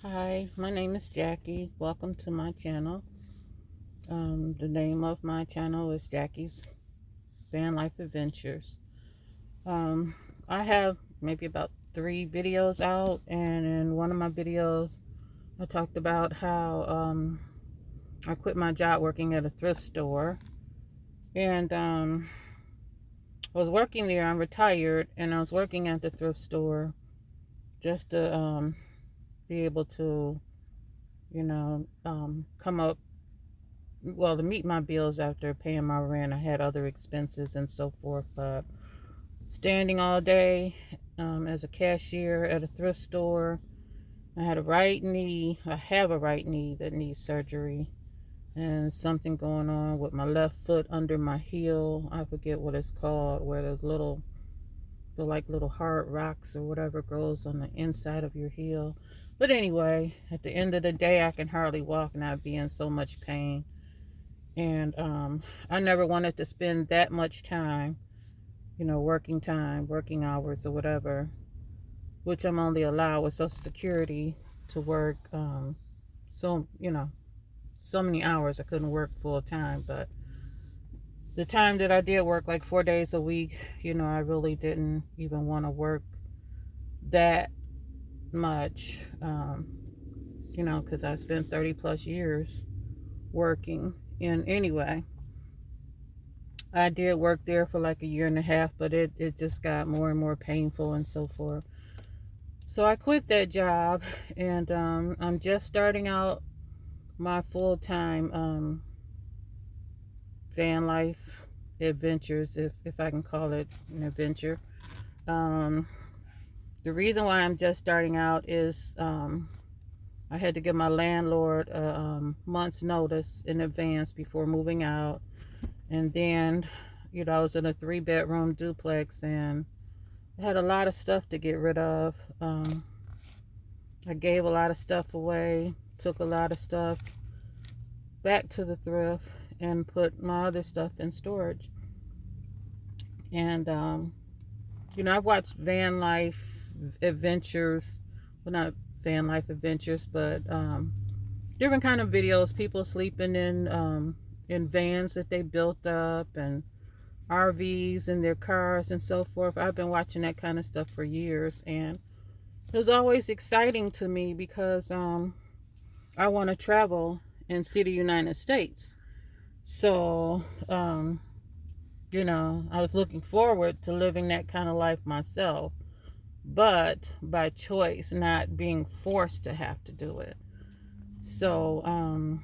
Hi, my name is Jackie. Welcome to my channel. The name of my channel is Jackie's Van Life Adventures. Um, I have maybe about 3 videos out, and in one of my videos, I talked about how I quit my job working at a thrift store, and I was working there. I'm retired, and I was working at the thrift store just to be able to, come up to meet my bills after paying my rent. I had other expenses and so forth, but standing all day as a cashier at a thrift store, I had a right knee. I have a right knee that needs surgery, and something going on with my left foot under my heel. I forget what it's called, where there's they're like little hard rocks or whatever grows on the inside of your heel. But anyway, at the end of the day, I can hardly walk and I'd be in so much pain. And I never wanted to spend that much time, working hours or whatever, which I'm only allowed with Social Security to work. So, so many hours. I couldn't work full time, but the time that I did work, like 4 days a week, I really didn't even want to work that much, because I spent 30 plus years working. And anyway, I did work there for like a year and a half, but it just got more and more painful and so forth. So I quit that job, and I'm just starting out my full time van life adventures, if I can call it an adventure. Um, the reason why I'm just starting out is I had to give my landlord a month's notice in advance before moving out. And then, I was in a 3-bedroom duplex, and I had a lot of stuff to get rid of. I gave a lot of stuff away, took a lot of stuff back to the thrift, and put my other stuff in storage. And, I've watched van life adventures, well, not van life adventures, but different kind of videos, people sleeping in vans that they built up, and RVs and their cars and so forth. I've been watching that kind of stuff for years, and it was always exciting to me because I want to travel and see the United States. So, I was looking forward to living that kind of life myself, but by choice, not being forced to have to do it. So, I'm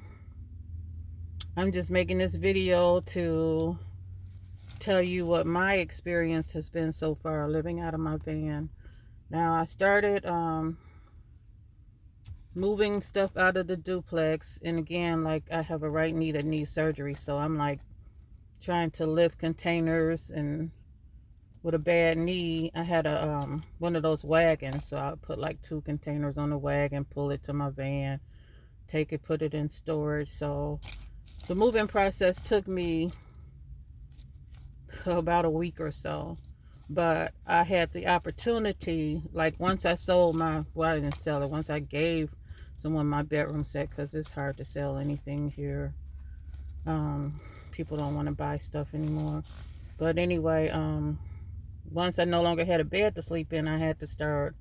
just making this video to tell you what my experience has been so far living out of my van. Now, I started moving stuff out of the duplex, and again, like, I have a right knee that needs surgery, so I'm like trying to lift containers, and with a bad knee, I had a one of those wagons, so I put like 2 containers on the wagon, pull it to my van, take it, put it in storage. So the moving process took me about a week or so, but I had the opportunity, like, once I sold I didn't sell it, once I gave someone my bedroom set, because it's hard to sell anything here. People don't want to buy stuff anymore. But anyway, once I no longer had a bed to sleep in, I had to start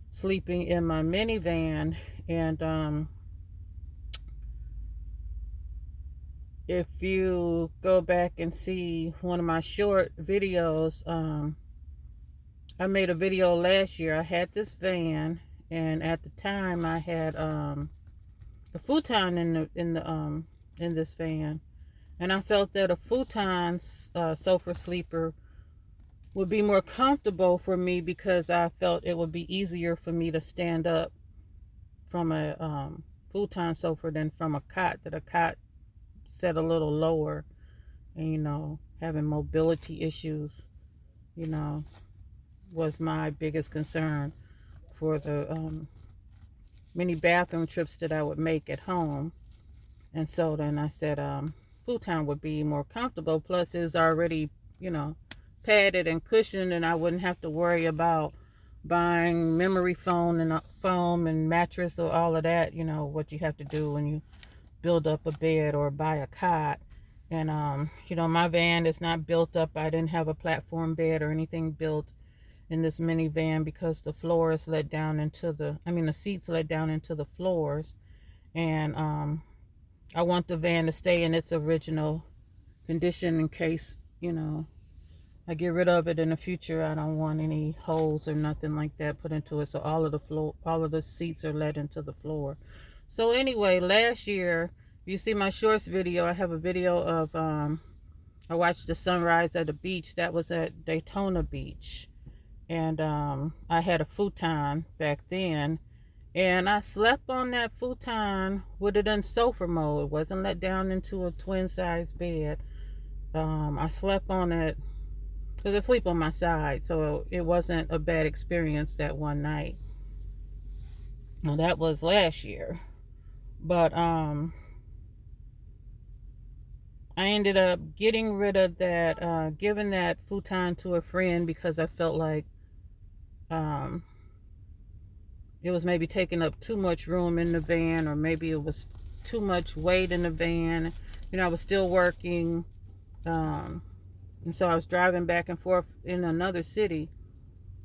sleeping in my minivan. And if you go back and see one of my short videos, I made a video last year. I had this van, and at the time I had a futon in this van, and I felt that a futon sofa sleeper would be more comfortable for me because I felt it would be easier for me to stand up from a futon sofa than from a cot. That a cot set a little lower, and having mobility issues, you know, was my biggest concern for the many bathroom trips that I would make at home. And so then I said futon would be more comfortable. Plus, it's already, padded and cushioned, and I wouldn't have to worry about buying memory foam and mattress or all of that, what you have to do when you build up a bed or buy a cot. And my van is not built up. I didn't have a platform bed or anything built in this minivan because the floors let down into the seats let down into the floors. And I want the van to stay in its original condition in case, I get rid of it in the future. I don't want any holes or nothing like that put into it. So all of the seats are let into the floor. So anyway, last year, if you see my shorts video, I have a video of I watched the sunrise at the beach. That was at Daytona Beach. And I had a futon back then. And I slept on that futon with it in sofa mode. It wasn't let down into a twin size bed. I slept on it because I sleep on my side, so it wasn't a bad experience that one night. Now that was last year, but I ended up getting rid of that, giving that futon to a friend because I felt like it was maybe taking up too much room in the van, or maybe it was too much weight in the van. I was still working. And so I was driving back and forth in another city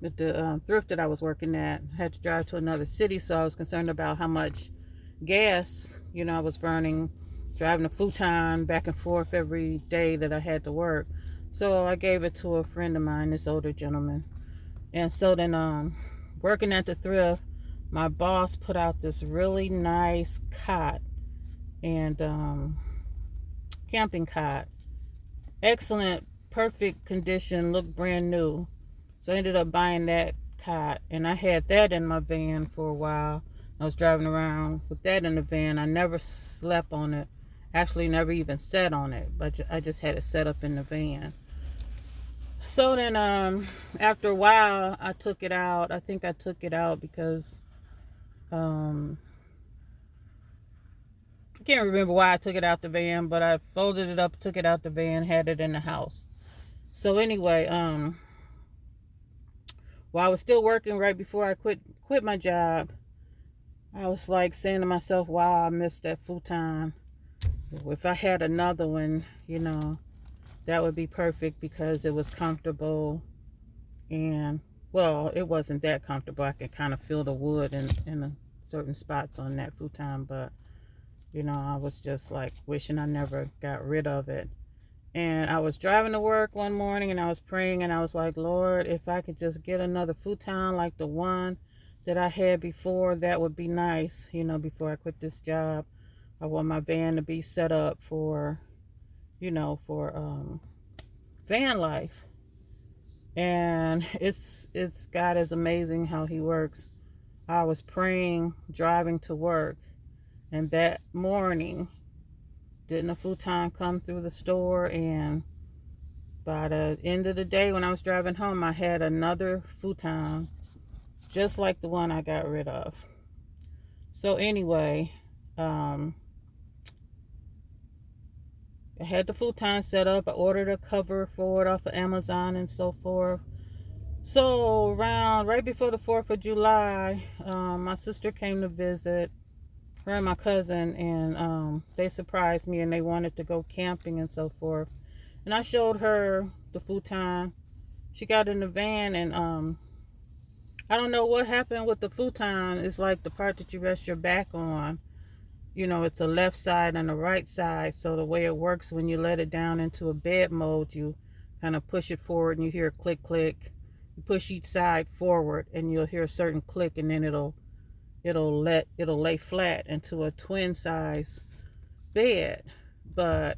with the thrift that I was working at. I had to drive to another city, so I was concerned about how much gas, I was burning, driving a futon back and forth every day that I had to work. So I gave it to a friend of mine, this older gentleman. And so then working at the thrift, my boss put out this really nice cot and camping cot. Excellent, perfect condition, looked brand new. So I ended up buying that cot, and I had that in my van for a while. I was driving around with that in the van. I never slept on it. Actually, never even sat on it, but I just had it set up in the van. So then after a while, I took it out. I think I took it out because I can't remember why I took it out the van, but I folded it up, took it out the van, had it in the house. So anyway, while I was still working right before I quit my job, I was like saying to myself, wow, I missed that futon. If I had another one, that would be perfect because it was comfortable. And, well, it wasn't that comfortable. I could kind of feel the wood in certain spots on that futon, but, I was just like wishing I never got rid of it. And I was driving to work one morning and I was praying and I was like, Lord, if I could just get another futon like the one that I had before, that would be nice. Before I quit this job, I want my van to be set up for van life. And it's God is amazing how he works. I was praying driving to work, and that morning, didn't a futon come through the store? And by the end of the day, when I was driving home, I had another futon just like the one I got rid of. So anyway, I had the futon set up. I ordered a cover for it off of Amazon and so forth. So around right before the 4th of July, my sister came to visit, her and my cousin, and they surprised me and they wanted to go camping and so forth. And I showed her the futon. She got in the van, and I don't know what happened with the futon. It's like the part that you rest your back on. It's a left side and a right side. So the way it works, when you let it down into a bed mode, you kind of push it forward and you hear a click, click. You push each side forward and you'll hear a certain click, and then it'll lay flat into a twin size bed. But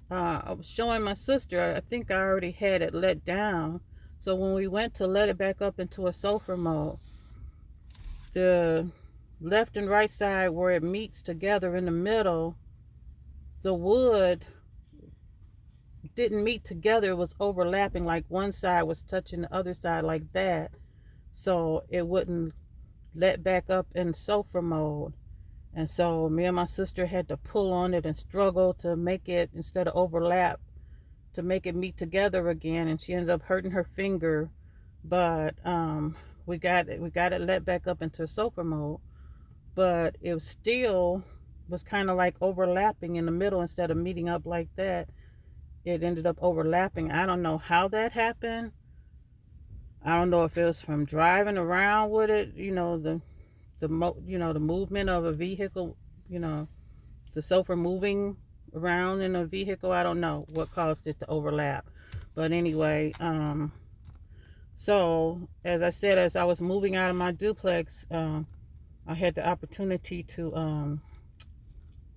I was showing my sister, I think I already had it let down. So when we went to let it back up into a sofa mode, the left and right side where it meets together in the middle, the wood didn't meet together. It was overlapping, like one side was touching the other side like that. So it wouldn't let back up in sofa mode. And so me and my sister had to pull on it and struggle to make it, instead of overlap, to make it meet together again. And she ended up hurting her finger. But we got it let back up into sofa mode, but it was still was kind of like overlapping in the middle instead of meeting up like that. It ended up overlapping. I don't know how that happened. I don't know if it was from driving around with it, the movement of a vehicle, you know, the sofa moving around in a vehicle. I don't know what caused it to overlap. But anyway, so as I said, as I was moving out of my duplex, I had the opportunity to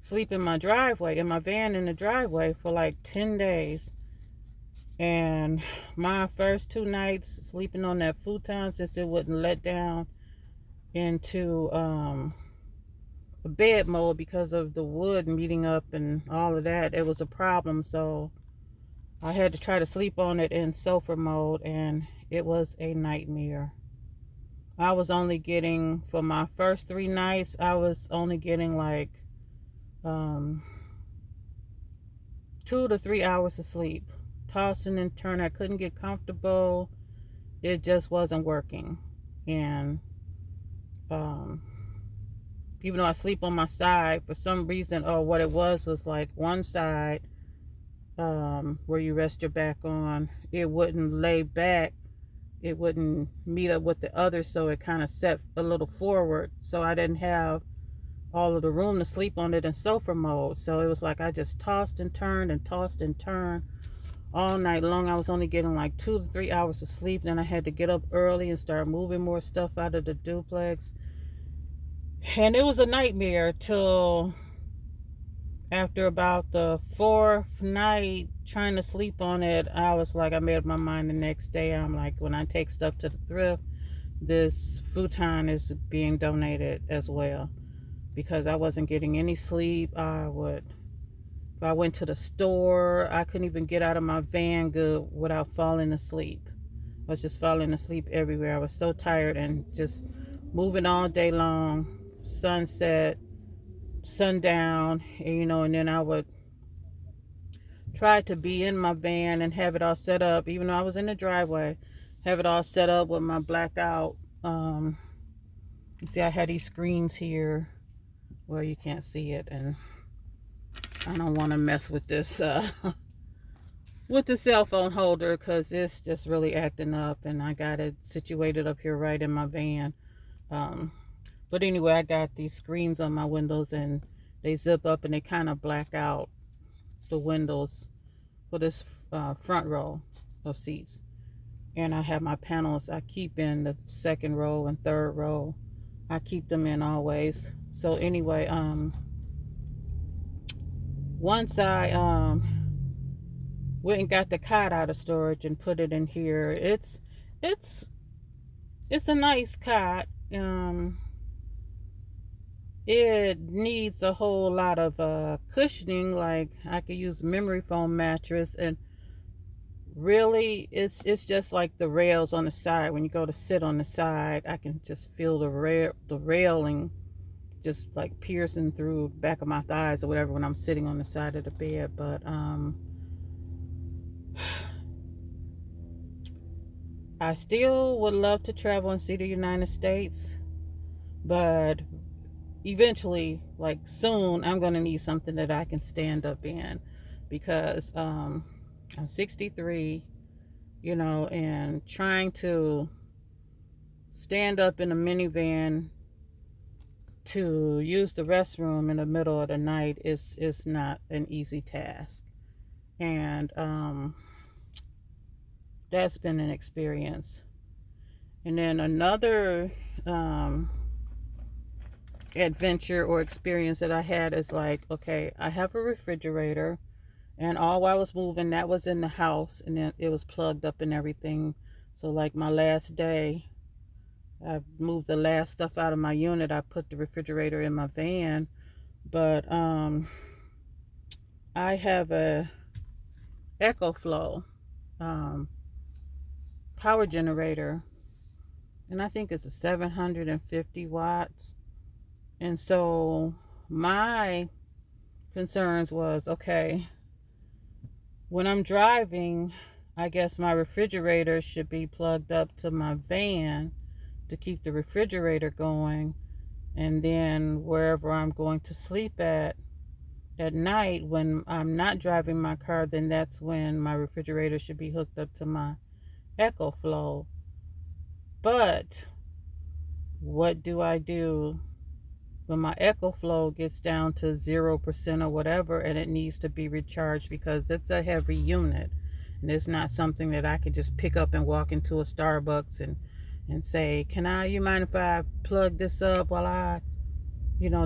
sleep in my driveway, in my van in the driveway for like 10 days. And my first 2 nights sleeping on that futon, since it wouldn't let down into a bed mode because of the wood meeting up and all of that, it was a problem. So I had to try to sleep on it in sofa mode, and it was a nightmare. I was only getting, for my first 3 nights, I was only getting like 2 to 3 hours of sleep. Tossing and turning, I couldn't get comfortable. It just wasn't working. And even though I sleep on my side, for some reason, or what it was like one side where you rest your back on, it wouldn't lay back. It wouldn't meet up with the other, so it kind of set a little forward. So I didn't have all of the room to sleep on it in sofa mode. So it was like I just tossed and turned and tossed and turned all night long. I was only getting like 2 to 3 hours of sleep. Then I had to get up early and start moving more stuff out of the duplex. And it was a nightmare till after about the 4th night trying to sleep on it. I was like, I made up my mind the next day. I'm like, when I take stuff to the thrift, this futon is being donated as well, because I wasn't getting any sleep. If I went to the store, I couldn't even get out of my van good without falling asleep. I was just falling asleep everywhere. I was so tired and just moving all day long, sunset, sundown, and then I would try to be in my van and have it all set up, even though I was in the driveway, have it all set up with my blackout. You see, I had these screens here where you can't see it, and I don't want to mess with this with the cell phone holder, because it's just really acting up, and I got it situated up here right in my van. But anyway, I got these screens on my windows, and they zip up and they kind of black out the windows for this front row of seats. And I have my panels I keep in the 2nd row and 3rd row. I keep them in always. So anyway, once I went and got the cot out of storage and put it in here, it's a nice cot. It needs a whole lot of cushioning. Like, I could use memory foam mattress, and really it's just like the rails on the side. When you go to sit on the side, I can just feel the railing just like piercing through the back of my thighs or whatever when I'm sitting on the side of the bed. But I still would love to travel and see the United States, but eventually, like soon, I'm going to need something that I can stand up in, because I'm 63, and trying to stand up in a minivan to use the restroom in the middle of the night is not an easy task. And that's been an experience. And then another adventure or experience that I had is like, okay, I have a refrigerator, and all while I was moving, that was in the house, and then it was plugged up and everything. So like my last day, I moved the last stuff out of my unit. I put the refrigerator in my van. But I have a EcoFlow power generator, and I think it's a 750 watts. And so my concerns was, okay, when I'm driving, I guess my refrigerator should be plugged up to my van to keep the refrigerator going. And then wherever I'm going to sleep at night when I'm not driving my car, then that's when my refrigerator should be hooked up to my EcoFlow. But what do I do when my EcoFlow gets down to 0% or whatever and it needs to be recharged, because it's a heavy unit and it's not something that I could just pick up and walk into a Starbucks and say, you mind if I plug this up while I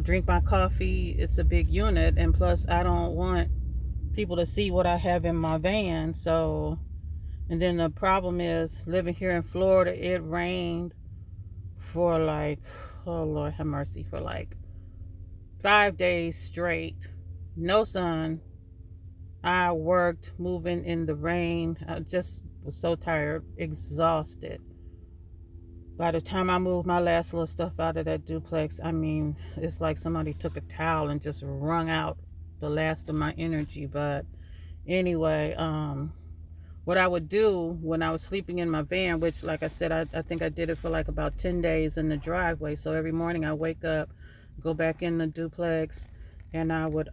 drink my coffee? It's a big unit, and plus I don't want people to see what I have in my van. So, and then the problem is living here in Florida, it rained for like, oh Lord have mercy, for like 5 days straight. No sun. I worked moving in the rain. I just was so tired, exhausted. By the time I moved my last little stuff out of that duplex, I mean, it's like somebody took a towel and just wrung out the last of my energy. But anyway, what I would do when I was sleeping in my van, which, like I said, I think I did it for like about 10 days in the driveway. So every morning I wake up, go back in the duplex, and I would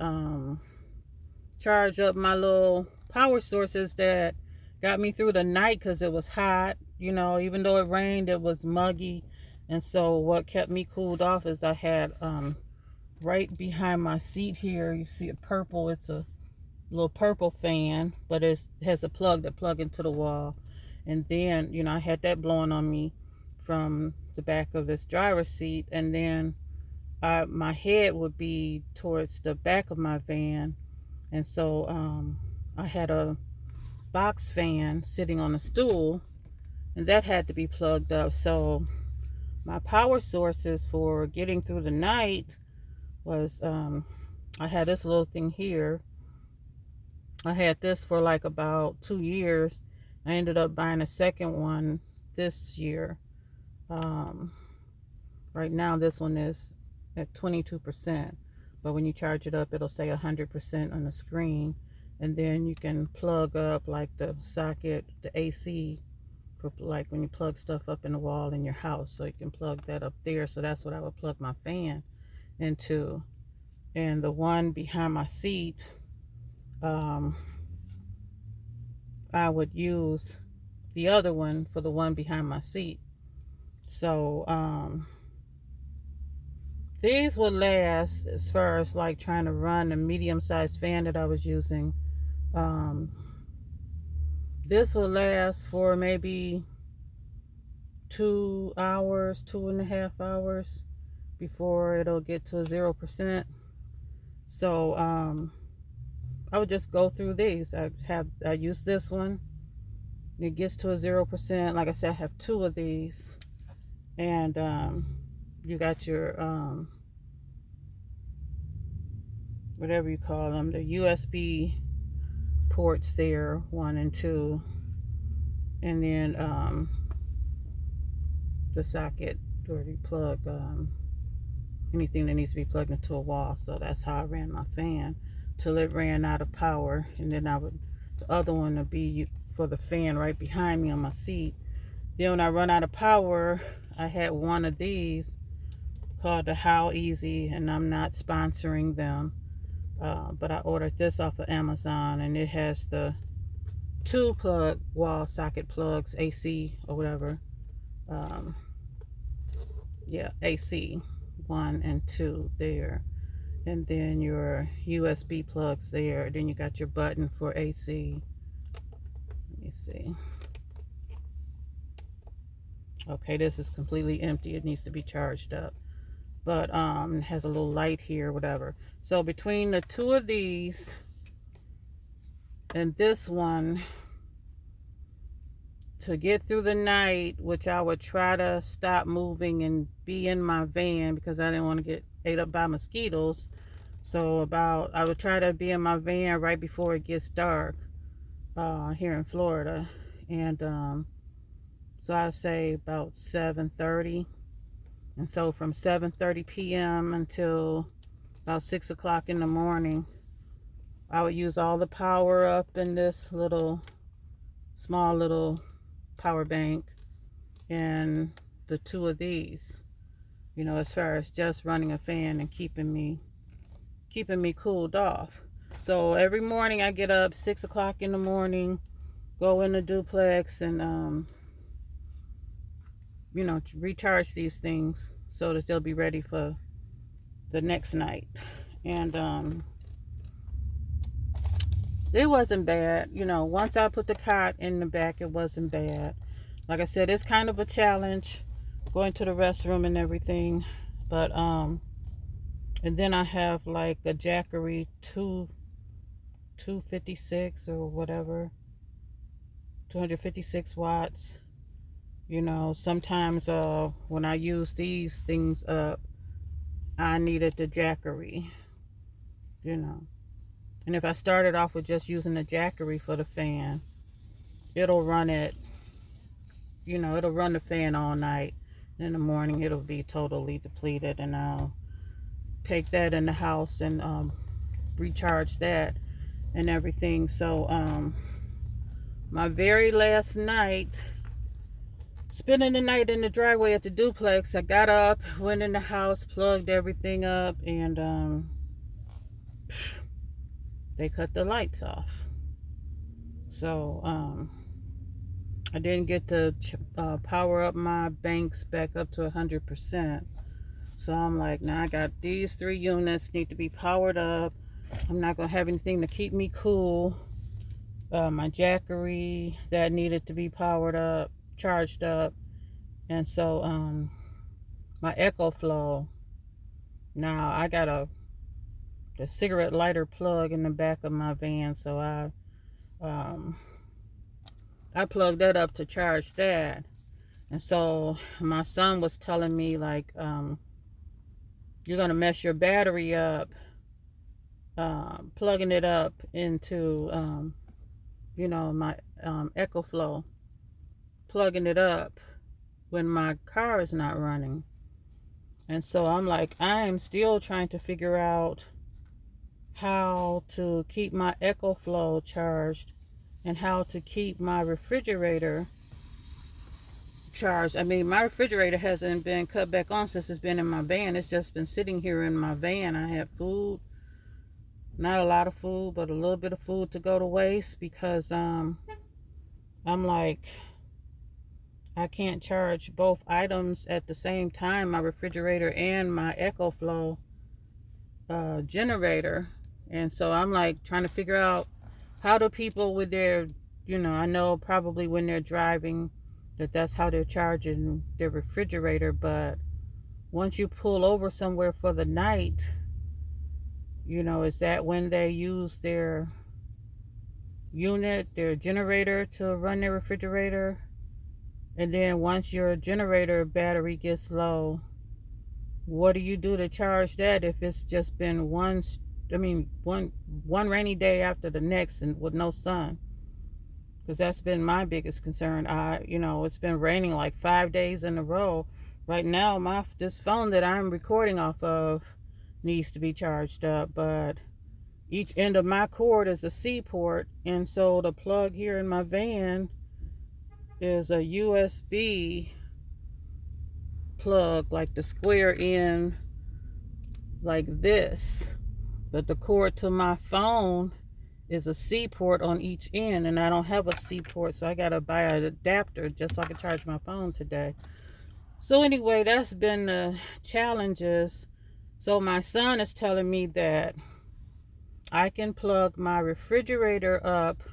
charge up my little power sources that got me through the night, because it was hot. Even though it rained, it was muggy. And so what kept me cooled off is I had right behind my seat here, you see a purple, it's a little purple fan, but it has a plug that plug into the wall. And then I had that blowing on me from the back of this driver's seat. And then my head would be towards the back of my van. And so I had a box fan sitting on a stool, and that had to be plugged up. So my power sources for getting through the night was I had this little thing here. I had this for like about 2 years. I ended up buying a second one this year. Right now this one is at 22%, but when you charge it up, it'll say 100% on the screen. And then you can plug up like the socket, the AC, for like when you plug stuff up in the wall in your house. So you can plug that up there. So that's what I would plug my fan into. And the one behind my seat, I would use the other one for the one behind my seat. So these will last, as far as like trying to run a medium-sized fan that I was using. This will last for maybe 2 hours, 2.5 hours before it'll get to 0%. So I would just go through these. I use this one. It gets to a 0%. Like I said, I have two of these. And you got your whatever you call them, the USB ports there, 1 and 2, and then the socket where you plug anything that needs to be plugged into a wall. So that's how I ran my fan till it ran out of power. And then the other one would be for the fan right behind me on my seat. Then when I run out of power, I had one of these called the How Easy, and I'm not sponsoring them, but I ordered this off of Amazon, and it has the 2 plug wall socket plugs, AC or whatever. Yeah, AC 1 and 2 there, and then your USB plugs there. Then you got your button for AC. Let me see. Okay, this is completely empty. It needs to be charged up, but it has a little light here, whatever. So between the 2 of these and this one, to get through the night, which I would try to stop moving and be in my van because I didn't want to get ate up by mosquitoes. So I would try to be in my van right before it gets dark here in Florida. And so I'd say about 7:30. And so from 7:30 p.m. until about 6 o'clock in the morning, I would use all the power up in this small little power bank. And the two of these, as far as just running a fan and keeping me cooled off. So every morning I get up 6 o'clock in the morning, go in the duplex, and recharge these things so that they'll be ready for the next night. And it wasn't bad. Once I put the cot in the back, it wasn't bad. Like I said, it's kind of a challenge going to the restroom and everything. But and then I have like a Jackery 256 or whatever, 256 watts. Sometimes when I use these things up, I needed the Jackery. And if I started off with just using the Jackery for the fan, it'll run it, it'll run the fan all night. In the morning, it'll be totally depleted, and I'll take that in the house and recharge that and everything. So, my very last night, spending the night in the driveway at the duplex, I got up, went in the house, plugged everything up, and they cut the lights off. So I didn't get to power up my banks back up to 100%. So I'm like, now I got these 3 units need to be powered up. I'm not gonna have anything to keep me cool. My Jackery that needed to be powered up, charged up, and so my EcoFlow. Now I got the cigarette lighter plug in the back of my van, so I plugged that up to charge that. And so my son was telling me, like, you're gonna mess your battery up plugging it up into my EcoFlow, plugging it up when my car is not running. And so I'm like, I am still trying to figure out how to keep my EcoFlow charged and how to keep my refrigerator charged. I mean, my refrigerator hasn't been cut back on since it's been in my van. It's just been sitting here in my van. I have food, not a lot of food, but a little bit of food to go to waste, because I'm like, I can't charge both items at the same time, my refrigerator and my EcoFlow generator. And so I'm like trying to figure out, how do people with their, I know probably when they're driving that's how they're charging their refrigerator, but once you pull over somewhere for the night, is that when they use their unit, their generator, to run their refrigerator? And then once your generator battery gets low, what do you do to charge that if it's just been one rainy day after the next and with no sun? Because that's been my biggest concern. It's been raining like 5 days in a row. Right now, this phone that I'm recording off of needs to be charged up, but each end of my cord is a C port, and so the plug here in my van is a USB plug, like the square end, like this. But the cord to my phone is a C port on each end, and I don't have a C port, so I gotta buy an adapter just so I can charge my phone today. So anyway, that's been the challenges. So my son is telling me that I can plug my refrigerator up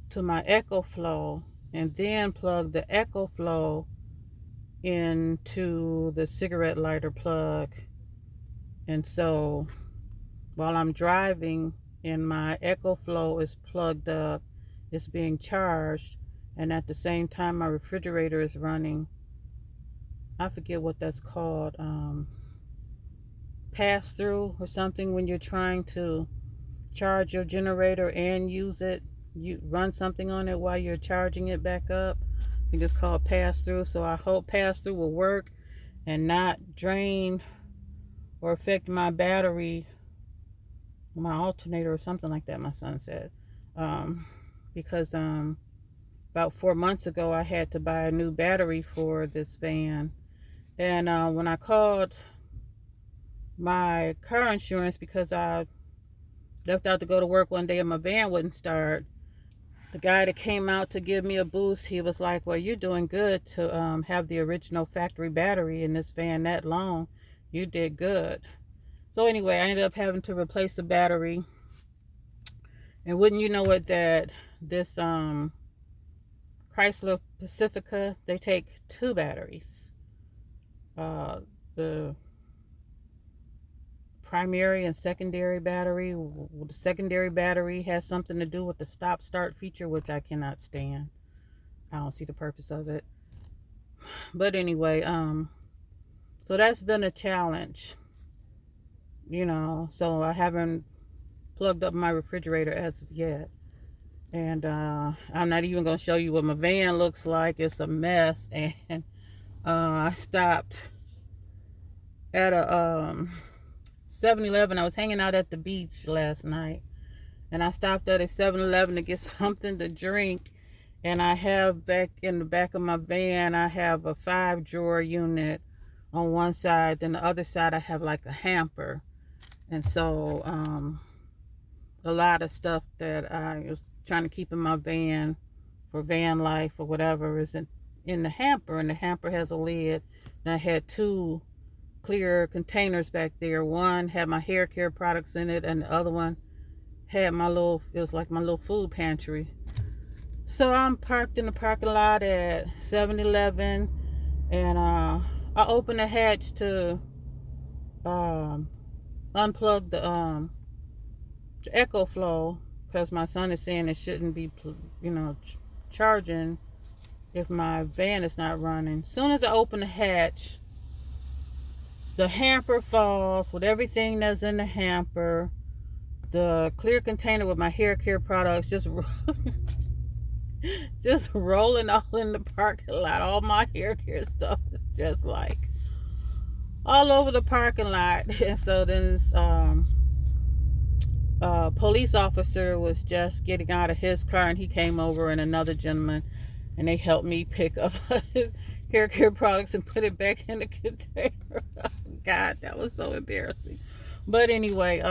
to my EcoFlow and then plug the EcoFlow into the cigarette lighter plug. And so while I'm driving and my EcoFlow is plugged up, it's being charged, and at the same time my refrigerator is running. I forget what that's called, pass through or something, when you're trying to charge your generator and use it, you run something on it while you're charging it back up. I think it's called pass through. So I hope pass through will work and not drain or affect my battery, my alternator or something like that, my son said. Because about 4 months ago I had to buy a new battery for this van, And when I called my car insurance because I left out to go to work one day and my van wouldn't start, the guy that came out to give me a boost, he was like, well, you're doing good to have the original factory battery in this van that long. You did good. So anyway, I ended up having to replace the battery. And wouldn't you know it, that this Chrysler Pacifica, they take two batteries. The primary and secondary battery. The secondary battery has something to do with the stop start feature, which I cannot stand. I don't see the purpose of it. But anyway, so that's been a challenge, so I haven't plugged up my refrigerator as of yet. And I'm not even going to show you what my van looks like. It's a mess. And I stopped at a 7-Eleven. I was hanging out at the beach last night. And I stopped at a 7-Eleven to get something to drink. And I have back in the back of my van, I have a 5-drawer unit on one side. Then the other side, I have like a hamper. And so a lot of stuff that I was trying to keep in my van for van life or whatever is in the hamper. And the hamper has a lid. And I had 2 clear containers back there. One had my hair care products in it, and the other one had it was like my little food pantry. So I'm parked in the parking lot at 7-Eleven, and I opened the hatch to unplug the Echo Flow, because my son is saying it shouldn't be, charging if my van is not running. As soon as I open the hatch, the hamper falls with everything that's in the hamper. The clear container with my hair care products just rolling all in the parking lot. All my hair care stuff is just like all over the parking lot. And so then this police officer was just getting out of his car, and he came over, and another gentleman, and they helped me pick up hair care products and put it back in the container. God, that was so embarrassing. But anyway,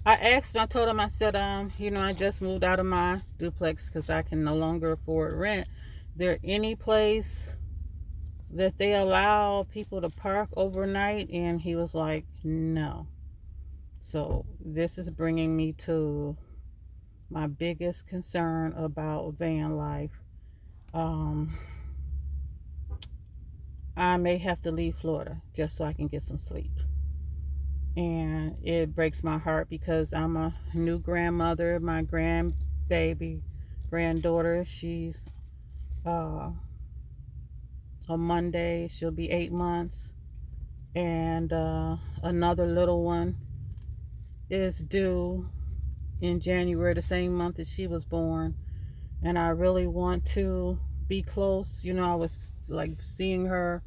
I told him, I said, I just moved out of my duplex because I can no longer afford rent. Is there any place that they allow people to park overnight? And he was like, no. So this is bringing me to my biggest concern about van life. I may have to leave Florida just so I can get some sleep. And it breaks my heart because I'm a new grandmother. My granddaughter, she's on Monday, she'll be 8 months. And another little one is due in January, the same month that she was born. And I really want to be close. I was like seeing her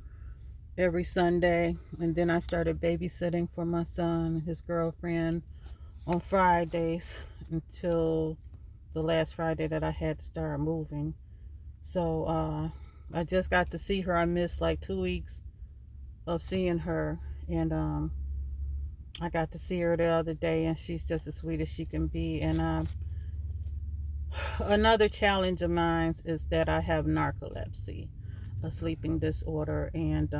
every Sunday, and then I started babysitting for my son and his girlfriend on Fridays until the last Friday that I had to start moving. So I just got to see her. I missed like 2 weeks of seeing her, and I got to see her the other day, and she's just as sweet as she can be. And another challenge of mine is that I have narcolepsy, a sleeping disorder, and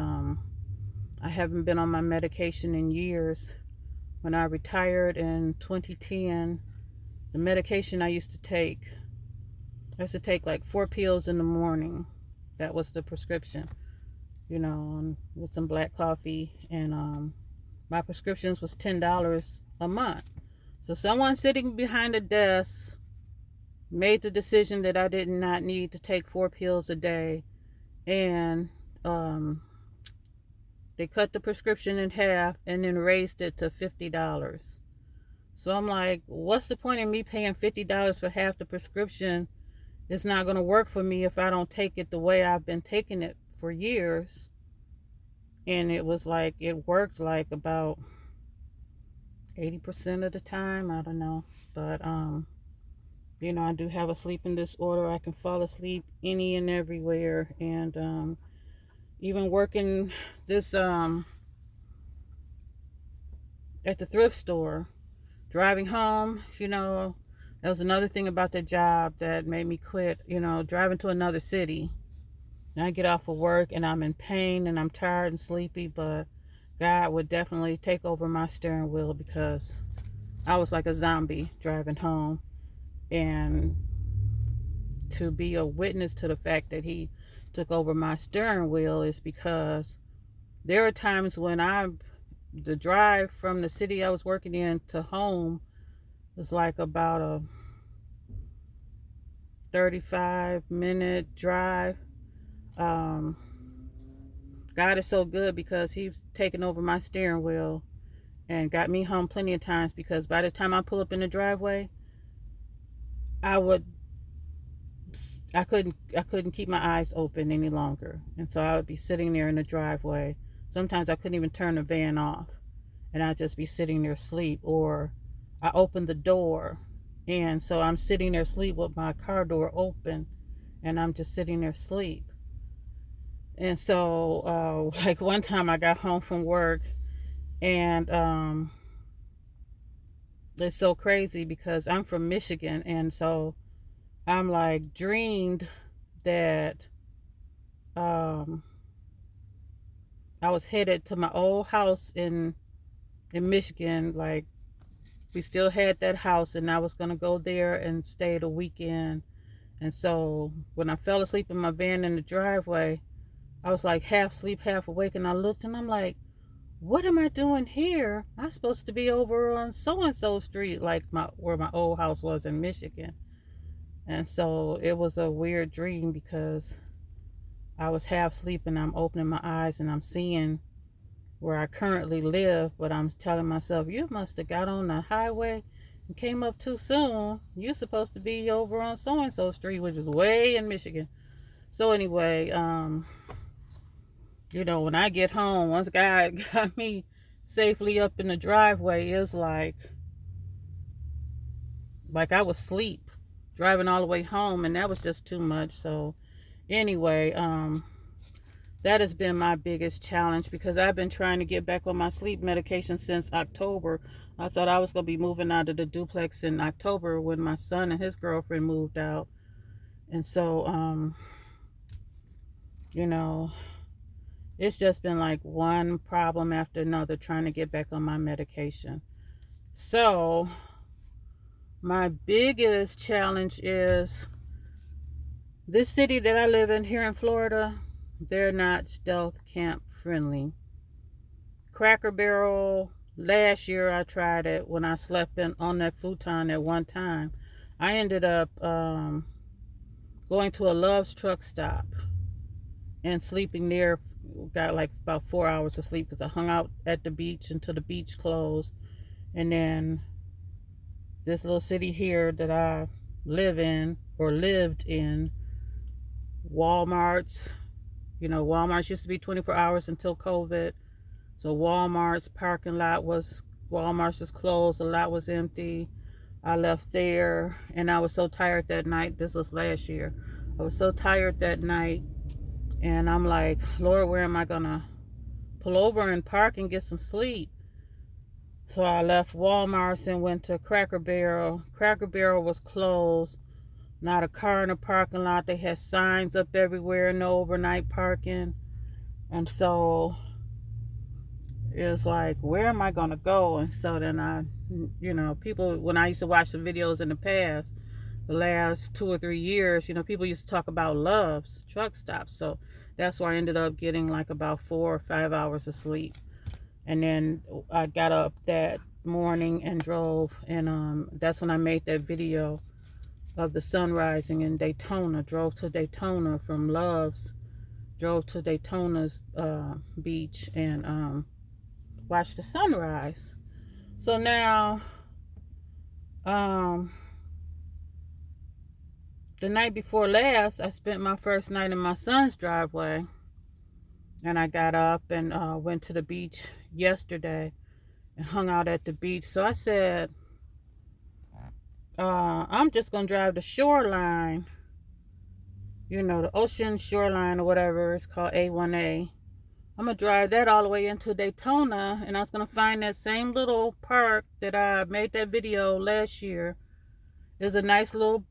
I haven't been on my medication in years. When I retired in 2010, the medication I used to take like 4 pills in the morning. That was the prescription, with some black coffee, and my prescriptions was $10 a month. So someone sitting behind a desk made the decision that I did not need to take 4 pills a day, and they cut the prescription in half and then raised it to $50. So I'm like, what's the point in me paying $50 for half the prescription? It's not going to work for me if I don't take it the way I've been taking it for years. And it was like, it worked like about 80% of the time. I don't know. But I do have a sleeping disorder. I can fall asleep any and everywhere. And even working this at the thrift store, driving home, that was another thing about the job that made me quit, driving to another city. And I get off of work and I'm in pain and I'm tired and sleepy, but God would definitely take over my steering wheel because I was like a zombie driving home. And to be a witness to the fact that he took over my steering wheel is because there are times when the drive from the city I was working in to home was like about a 35-minute drive. Um, God is so good because he's taken over my steering wheel and got me home plenty of times, because by the time I pull up in the driveway, I would I couldn't keep my eyes open any longer. And so I would be sitting there in the driveway. Sometimes I couldn't even turn the van off. And I'd just be sitting there asleep. Or I opened the door, and so I'm sitting there asleep with my car door open, and I'm just sitting there asleep. And so like one time I got home from work, and it's so crazy because I'm from Michigan, and so I'm like dreamed that um I was headed to my old house in Michigan. Like, we still had that house, and I was gonna go there and stay the weekend. And so when I fell asleep in my van in the driveway, I was like half asleep, half awake, and I looked and I'm like, what am I doing here? I'm supposed to be over on so and so street, like where my old house was in Michigan. And so it was a weird dream because I was half asleep and I'm opening my eyes and I'm seeing where I currently live, but I'm telling myself, you must have got on the highway and came up too soon. You're supposed to be over on so and so street, which is way in Michigan. So anyway, when I get home, once God got me safely up in the driveway, it's like I was asleep driving all the way home, and that was just too much. So anyway, that has been my biggest challenge because I've been trying to get back on my sleep medication since October. I thought I was going to be moving out of the duplex in October when my son and his girlfriend moved out. And so, it's just been like one problem after another trying to get back on my medication. So, my biggest challenge is this city that I live in here in Florida, they're not stealth camp friendly. Cracker Barrel, last year I tried it when I slept on that futon at one time. I ended up going to a Love's truck stop and sleeping there. Got like about 4 hours of sleep because I hung out at the beach until the beach closed. And then this little city here that I live in or lived in, Walmart's, Walmart's used to be 24 hours until COVID. So Walmart's parking lot Walmart's was closed. The lot was empty. I left there and I was so tired that night. This was last year. I was so tired that night, and I'm like, Lord, where am I going to pull over and park and get some sleep? So I left Walmart's and went to Cracker Barrel. Cracker Barrel was closed. Not a car in the parking lot. They had signs up everywhere, no overnight parking. And so it was like, where am I going to go? And so then people, when I used to watch the videos in the past, the last 2 or 3 years, people used to talk about Love's truck stops. So that's where I ended up getting like about 4 or 5 hours of sleep. And then I got up that morning and drove, and that's when I made that video of the sun rising in Daytona. Drove to Daytona from Love's, drove to Daytona's beach, and watched the sunrise. So now, the night before last, I spent my first night in my son's driveway, and I got up and went to the beach yesterday and hung out at the beach. So I said, I'm just gonna drive the shoreline you know, the ocean shoreline or whatever. It's called A1A. I'm going to drive that all the way into Daytona, and I was going to find that same little park that I made that video last year. It was a nice little,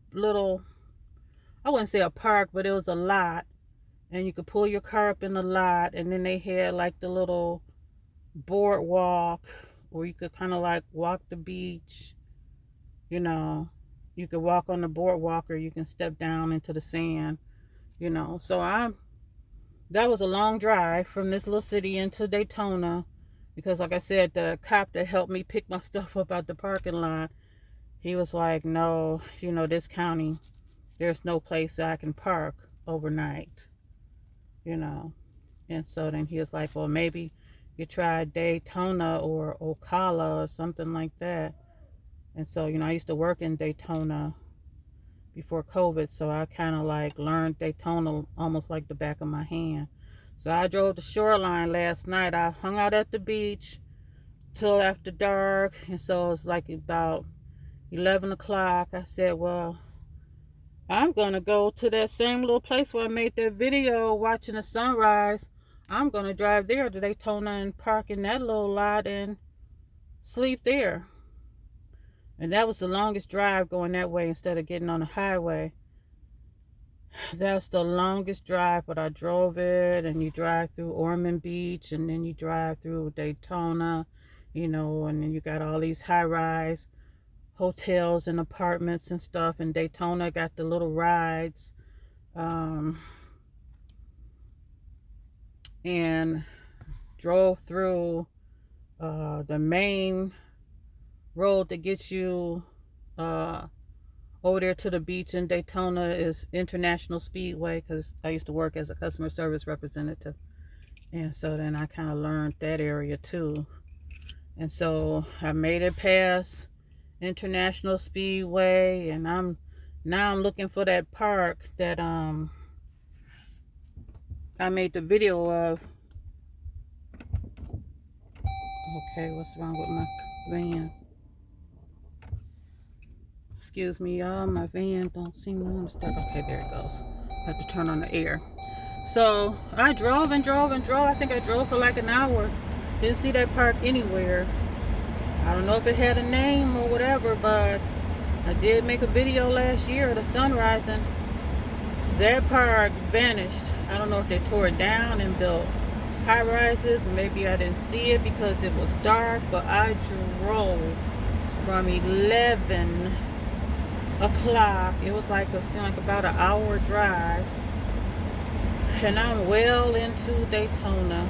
I wouldn't say a park, but it was a lot. And you could pull your car up in the lot, and then they had like the little boardwalk where you could kind of like walk the beach, you know. You could walk on the boardwalk, or you can step down into the sand, you know. So that was a long drive from this little city into Daytona, because like I said, the cop that helped me pick my stuff up out the parking lot, he was like, no, you know, this county, there's no place I can park overnight, you know. And so then he was like, well, maybe you try Daytona or Ocala or something like that. And so, you know, I used to work in Daytona before COVID, so I kind of like learned Daytona almost like the back of my hand. So I drove the shoreline last night. I hung out at the beach till after dark, and so it was like about 11 o'clock. I said, well, I'm gonna go to that same little place where I made that video watching the sunrise. I'm gonna drive there to Daytona and park in that little lot and sleep there. And that was the longest drive going that way instead of getting on the highway. That's the longest drive, but I drove it. And you drive through Ormond Beach, and then you drive through Daytona, you know, and then you got all these high-rise hotels and apartments and stuff. And Daytona got the little rides. And drove through the main road that gets you over there to the beach in Daytona is International Speedway, because I used to work as a customer service representative, and so then I kind of learned that area too. And so I made it past International Speedway, and now I'm looking for that park that I made the video of. Okay, what's wrong with my van? Excuse me, y'all. My van don't seem to want to start. Okay, there it goes. I have to turn on the air. So I drove and drove and drove. I think I drove for like an hour. Didn't see that park anywhere. I don't know if it had a name or whatever, but I did make a video last year of the sunrise, and that park vanished. I don't know if they tore it down and built high rises. Maybe I didn't see it because it was dark, but I drove from 11 o'clock. It was like it seemed like about an hour drive, and I'm well into Daytona,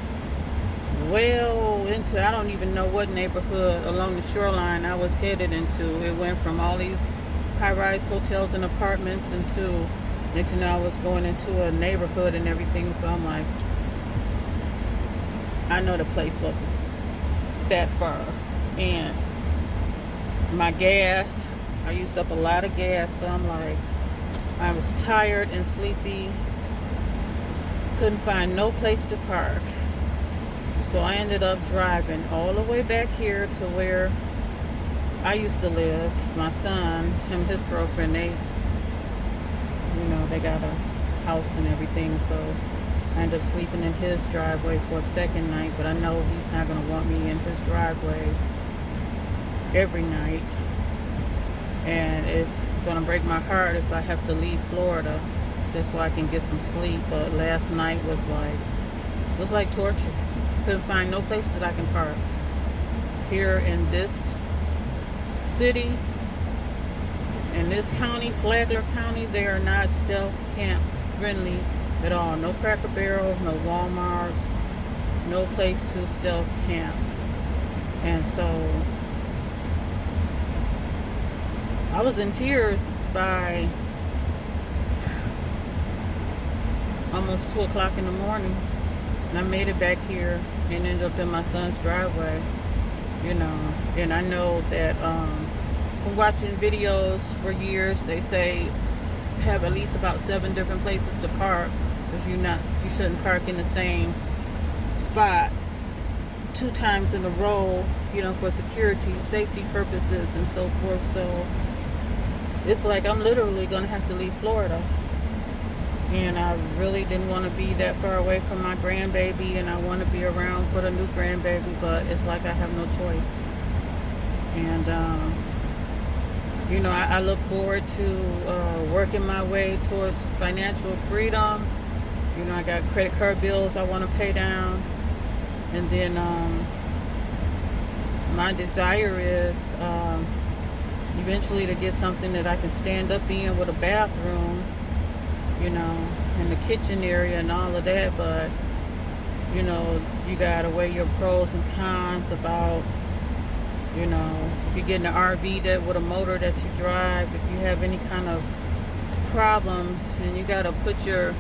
well into, I don't even know what neighborhood along the shoreline I was headed into. It went from all these high-rise hotels and apartments into, next thing you know, I was going into a neighborhood and everything. So I'm like, I know the place wasn't that far. And my gas, I used up a lot of gas, so I'm like, I was tired and sleepy, couldn't find no place to park. So I ended up driving all the way back here to where I used to live. My son, him and his girlfriend, they got a house and everything, so I ended up sleeping in his driveway for a second night, but I know he's not going to want me in his driveway every night. And it's going to break my heart if I have to leave Florida just so I can get some sleep. But last night was like torture. Couldn't find no place that I can park. Here in this city, in this county, Flagler County, they are not stealth camp friendly at all. No Cracker Barrel, no Walmarts, no place to stealth camp. And so I was in tears by almost 2 o'clock in the morning. And I made it back here and ended up in my son's driveway, and I know that from watching videos for years, they say have at least about 7 different places to park, because you shouldn't park in the same spot 2 times in a row, for security, safety purposes, and so forth. So it's like I'm literally gonna have to leave Florida And I really didn't want to be that far away from my grandbaby, and I want to be around for the new grandbaby, but it's like I have no choice. And I look forward to working my way towards financial freedom. I got credit card bills I want to pay down, and then my desire is eventually to get something that I can stand up in with a bathroom, in the kitchen area and all of that. But you gotta weigh your pros and cons about, if you're getting an RV that with a motor that you drive, if you have any kind of problems, and you gotta put your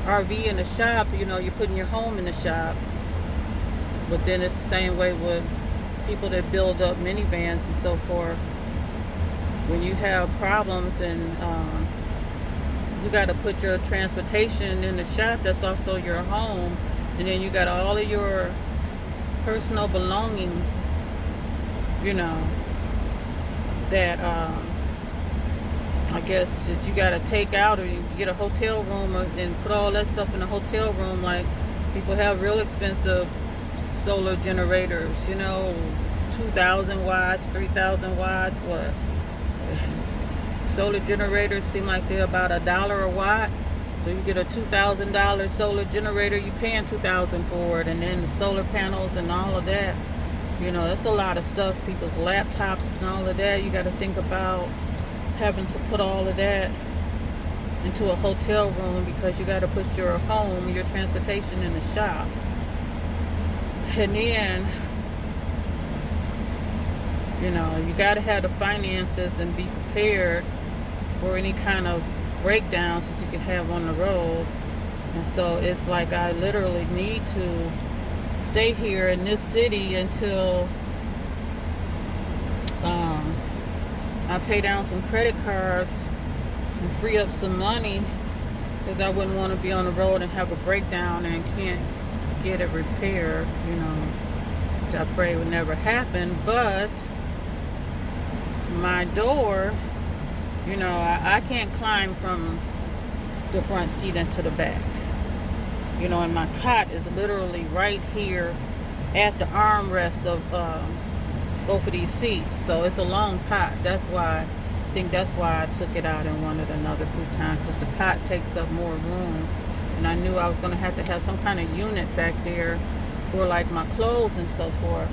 RV in the shop, you're putting your home in the shop. But then it's the same way with people that build up minivans and so forth. When you have problems and you got to put your transportation in the shop, that's also your home, and then you got all of your personal belongings, that I guess that you got to take out, or you get a hotel room and put all that stuff in a hotel room. Like, people have real expensive solar generators, 2,000 watts, 3,000 watts. What? Solar generators seem like they're about $1 a watt. So you get a $2,000 solar generator, you paying $2,000 for it, and then the solar panels and all of that. That's a lot of stuff. People's laptops and all of that. You got to think about having to put all of that into a hotel room, because you got to put your home, your transportation in the shop. And then, you got to have the finances and be prepared for any kind of breakdowns that you can have on the road. And so it's like I literally need to stay here in this city until I pay down some credit cards and free up some money, because I wouldn't want to be on the road and have a breakdown and can't get it repaired, which I pray would never happen. But my door, I can't climb from the front seat into the back, and my cot is literally right here at the armrest of both of these seats. So it's a long cot. I think that's why I took it out and wanted another futon, because the cot takes up more room. And I knew I was going to have some kind of unit back there for like my clothes and so forth.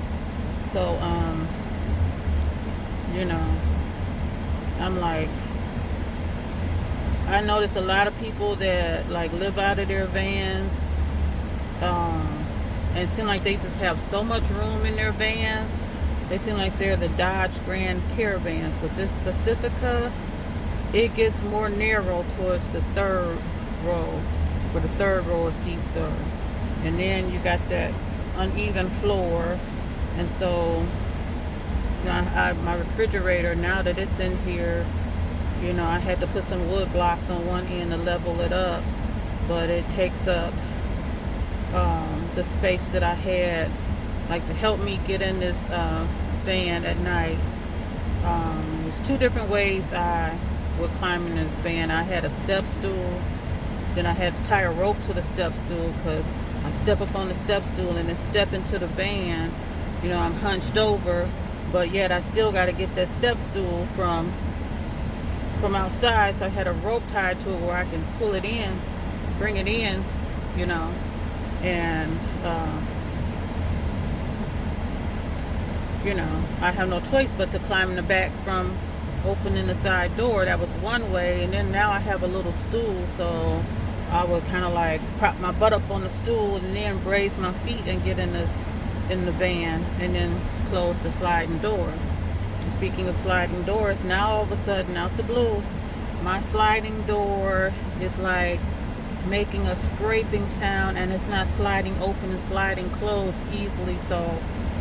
So, I'm like, I notice a lot of people that like live out of their vans, and it seems like they just have so much room in their vans. They seem like they're the Dodge Grand Caravans. But this Pacifica, it gets more narrow towards the third row, where the third row of seats are. And then you got that uneven floor. And so, my refrigerator, now that it's in here, I had to put some wood blocks on one end to level it up. But it takes up the space that I had, like, to help me get in this van at night. There's two different ways I would climb in this van. I had a step stool, then I had to tie a rope to the step stool, because I step up on the step stool and then step into the van. I'm hunched over, but yet I still got to get that step stool from outside. So I had a rope tied to it where I can pull it in, bring it in, and I have no choice but to climb in the back from opening the side door. That was one way. And then now I have a little stool, so I would kind of like prop my butt up on the stool and then brace my feet and get in the van, and then close the sliding door. And speaking of sliding doors, now all of a sudden, out the blue, my sliding door is like making a scraping sound, and it's not sliding open and sliding closed easily. So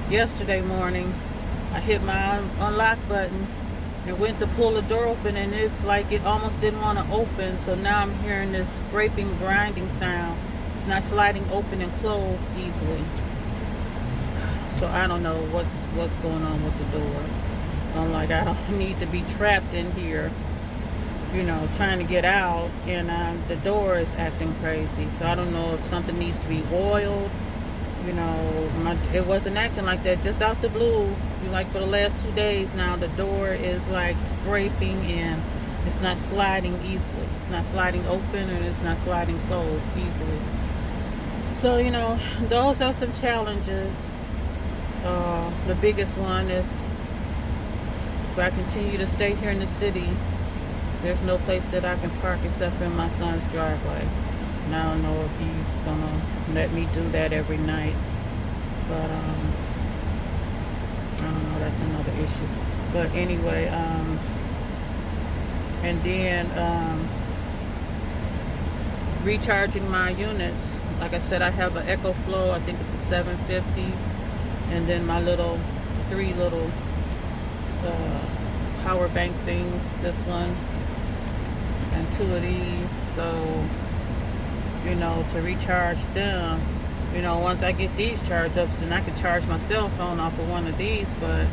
yesterday morning, I hit my unlock button and went to pull the door open, and it's like it almost didn't want to open. So now I'm hearing this scraping, grinding sound. It's not sliding open and closed easily. So I don't know what's going on with the door. I'm like, I don't need to be trapped in here, trying to get out, and the door is acting crazy. So I don't know if something needs to be oiled. It wasn't acting like that just out the blue. Like for the last 2 days now, the door is like scraping, and it's not sliding easily. It's not sliding open, and it's not sliding closed easily. So, those are some challenges. The biggest one is, if I continue to stay here in the city, there's no place that I can park except in my son's driveway. And I don't know if he's gonna let me do that every night. But I don't know, that's another issue. But anyway, and then recharging my units. Like I said, I have an EcoFlow, I think it's a 750, and then my three little power bank things, this one and two of these. So to recharge them, once I get these charged up, then I can charge my cell phone off of one of these. But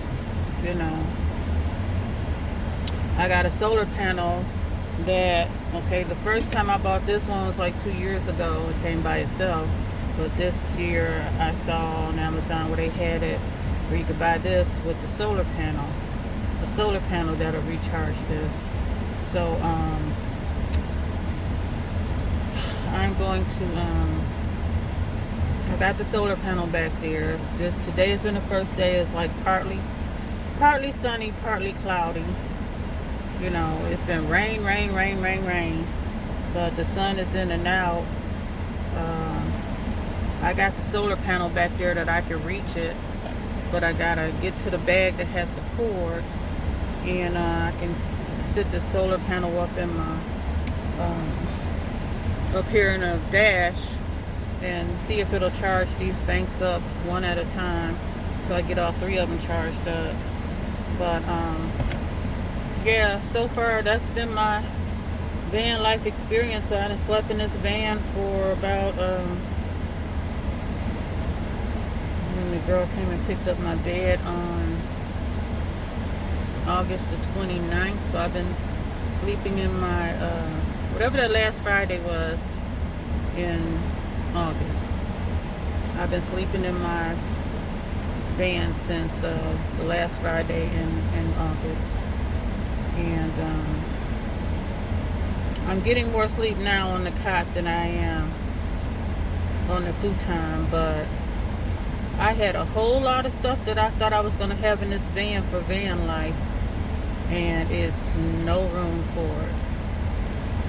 I got a solar panel that, the first time I bought this one was like 2 years ago. It came by itself. But this year I saw on Amazon where they had it, where you could buy this with the solar panel. A solar panel that'll recharge this. So I'm going to I got the solar panel back there. Today has been the first day. It's like partly sunny, partly cloudy. It's been rain, but the sun is in and out. I got the solar panel back there that I can reach it, but I gotta get to the bag that has the cord, and I can sit the solar panel up in my up here in a dash and see if it'll charge these banks up one at a time, so I get all three of them charged up. But yeah, so far that's been my van life experience. So I done slept in this van for about when the girl came and picked up my bed on August the 29th. So I've been sleeping in my whatever that last Friday was in August. I've been sleeping in my van since the last Friday in August. And I'm getting more sleep now on the cot than I am on the futon. But I had a whole lot of stuff that I thought I was going to have in this van for van life, and it's no room for it.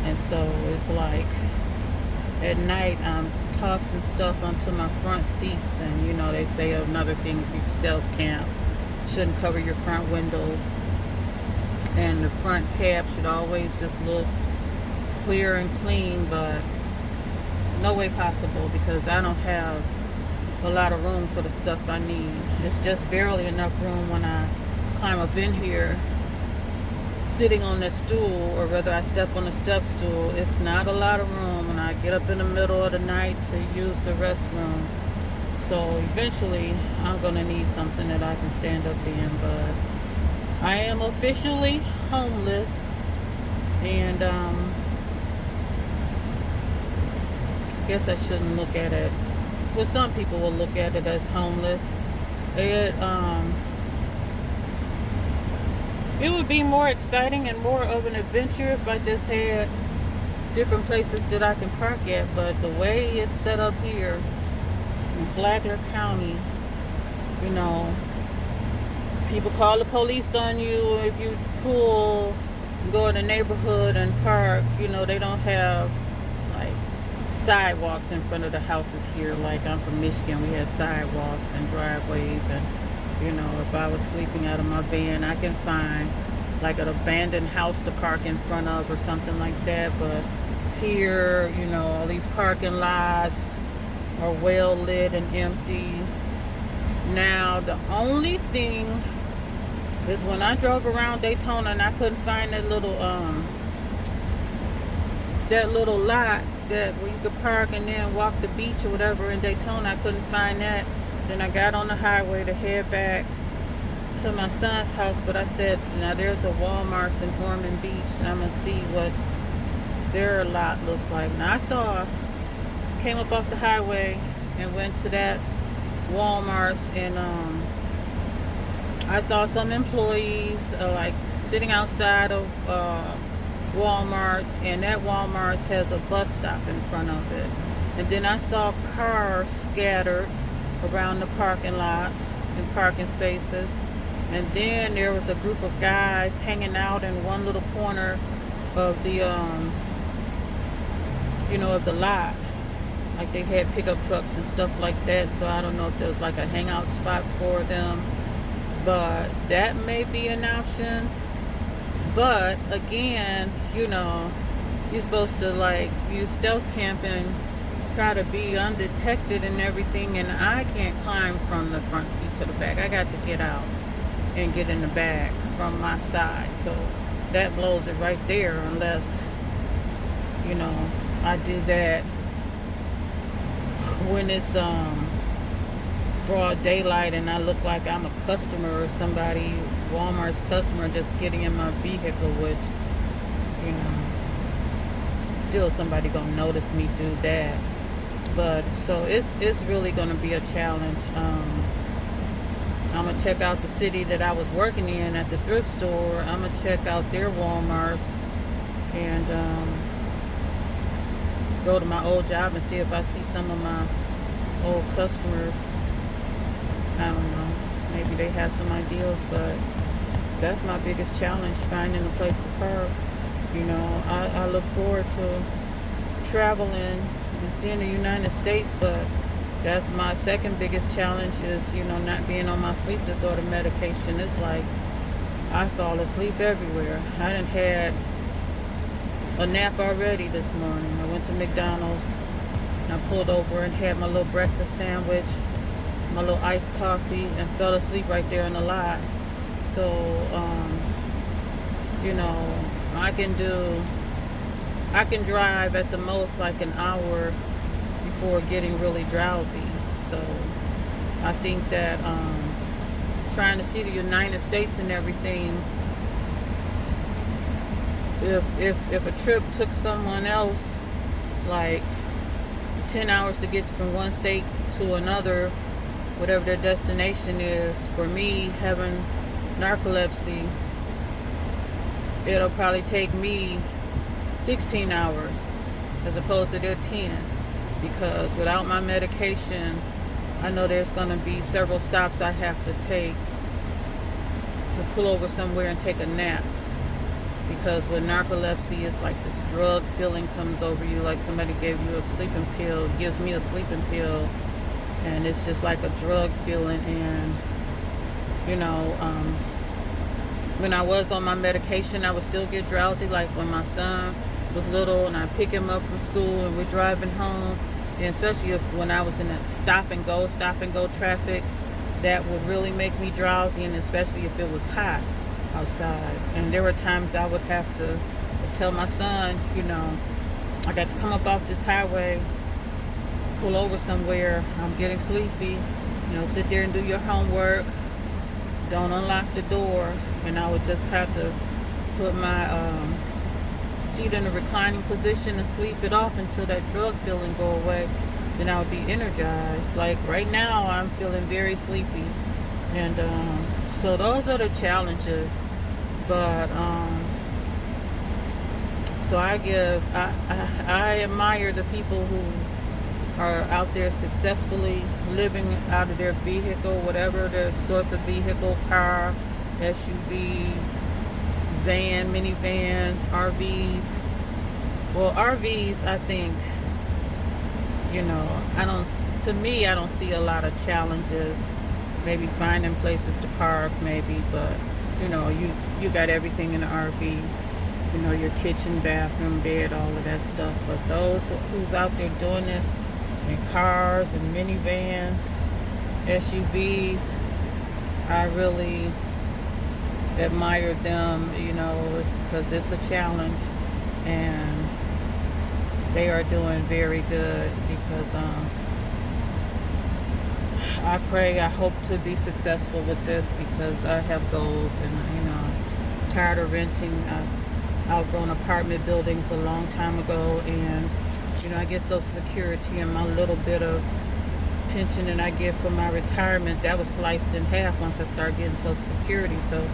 And so it's like at night I'm tossing stuff onto my front seats. And they say another thing, if you stealth camp, shouldn't cover your front windows, and the front cab should always just look clear and clean. But no way possible, because I don't have a lot of room for the stuff I need. It's just barely enough room when I climb up in here, sitting on that stool, or whether I step on the step stool. It's not a lot of room when I get up in the middle of the night to use the restroom. So eventually I'm going to need something that I can stand up in. But I am officially homeless, and I guess I shouldn't look at it. Well, some people will look at it as homeless. It would be more exciting and more of an adventure if I just had different places that I can park at. But the way it's set up here in Flagler County, people call the police on you if you go in the neighborhood and park. They don't have like sidewalks in front of the houses here. Like, I'm from Michigan, we have sidewalks and driveways. And if I was sleeping out of my van, I can find like an abandoned house to park in front of or something like that. But here, all these parking lots are well lit and empty. Now, the only thing is, when I drove around Daytona and I couldn't find that little lot that where you could park and then walk the beach or whatever in Daytona. I couldn't find that. Then I got on the highway to head back to my son's house, but I said, now there's a Walmart in Ormond Beach, and I'm going to see what their lot looks like. Now came up off the highway and went to that Walmart's, and I saw some employees like sitting outside of Walmart's, and that Walmart's has a bus stop in front of it. And then I saw cars scattered around the parking lot and parking spaces. And then there was a group of guys hanging out in one little corner of the of the lot. Like they had pickup trucks and stuff like that. So I don't know if there was like a hangout spot for them. But that may be an option. But again, you're supposed to like use stealth camping, try to be undetected and everything, and I can't climb from the front seat to the back. I got to get out and get in the back from my side. So that blows it right there, unless I do that when it's broad daylight and I look like I'm a customer or somebody, Walmart's customer, just getting in my vehicle, which still somebody gonna notice me do that. But so it's really gonna be a challenge. I'm gonna check out the city that I was working in at the thrift store. I'm gonna check out their Walmarts and go to my old job and see if I see some of my old customers. I don't know, maybe they have some ideas, but that's my biggest challenge, finding a place to park. I look forward to traveling and seeing the United States, but that's my second biggest challenge is, not being on my sleep disorder medication. It's like I fall asleep everywhere. I done had a nap already this morning. I went to McDonald's and I pulled over and had my little breakfast sandwich, my little iced coffee, and fell asleep right there in the lot. So, I can drive at the most like an hour before getting really drowsy. So I think that trying to see the United States and everything, if a trip took someone else like 10 hours to get from one state to another, whatever their destination is, for me having narcolepsy, it'll probably take me 16 hours as opposed to their 10, because without my medication, I know there's going to be several stops I have to take to pull over somewhere and take a nap. Because with narcolepsy, it's like this drug feeling comes over you, like somebody gave you a sleeping pill, gives me a sleeping pill, and it's just like a drug feeling. And when I was on my medication, I would still get drowsy, like when my son was little and I pick him up from school and we're driving home, and especially when I was in that stop and go traffic, that would really make me drowsy, and especially if it was hot outside. And there were times I would have to tell my son, I got to come up off this highway, pull over somewhere, I'm getting sleepy, sit there and do your homework, don't unlock the door. And I would just have to put my seat in a reclining position and sleep it off until that drug feeling go away. Then I would be energized. Like right now, I'm feeling very sleepy, and so those are the challenges. But so I admire the people who are out there successfully living out of their vehicle, whatever their source of vehicle, car, SUV, van, minivan, RVs. Well, RVs, I think, I don't see a lot of challenges. Maybe finding places to park, maybe, but you got everything in an RV. Your kitchen, bathroom, bed, all of that stuff. But those who's out there doing it in cars and minivans, SUVs, I really admire them, because it's a challenge, and they are doing very good, because I pray, I hope to be successful with this because I have goals, and I'm tired of renting. I've outgrown apartment buildings a long time ago, and I get Social Security, and my little bit of pension that I get from my retirement, that was sliced in half once I started getting Social Security. So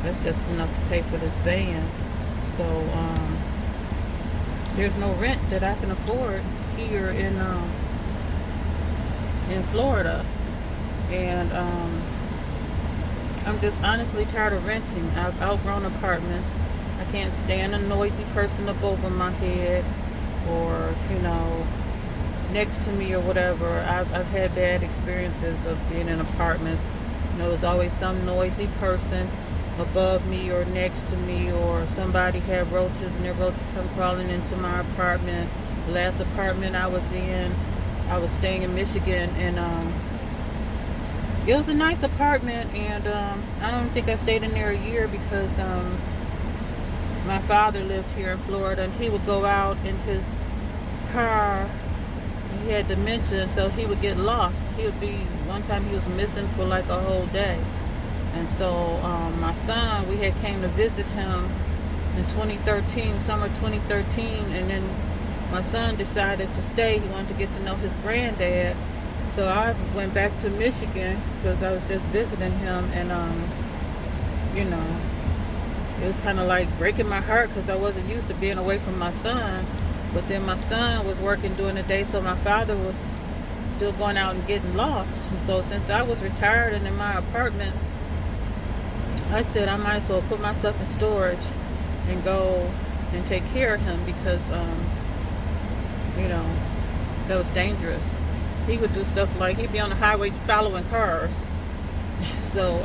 that's just enough to pay for this van. So there's no rent that I can afford here in Florida, and I'm just honestly tired of renting. I've outgrown apartments. I can't stand a noisy person up over my head, or next to me or whatever. I've had bad experiences of being in apartments. There's always some noisy person above me or next to me, or somebody had roaches and their roaches come crawling into my apartment. The last apartment I was in, I was staying in Michigan, and it was a nice apartment, and I don't think I stayed in there a year because my father lived here in Florida, and he would go out in his car. He had dementia, and so he would get lost. One time he was missing for like a whole day. And so my son, we had came to visit him in 2013, summer 2013, and then my son decided to stay. He wanted to get to know his granddad. So I went back to Michigan because I was just visiting him, and it was kind of like breaking my heart because I wasn't used to being away from my son. But then my son was working during the day, so my father was still going out and getting lost. And so since I was retired and in my apartment, I said I might as well put myself in storage and go and take care of him because, that was dangerous. He would do stuff like he'd be on the highway following cars. So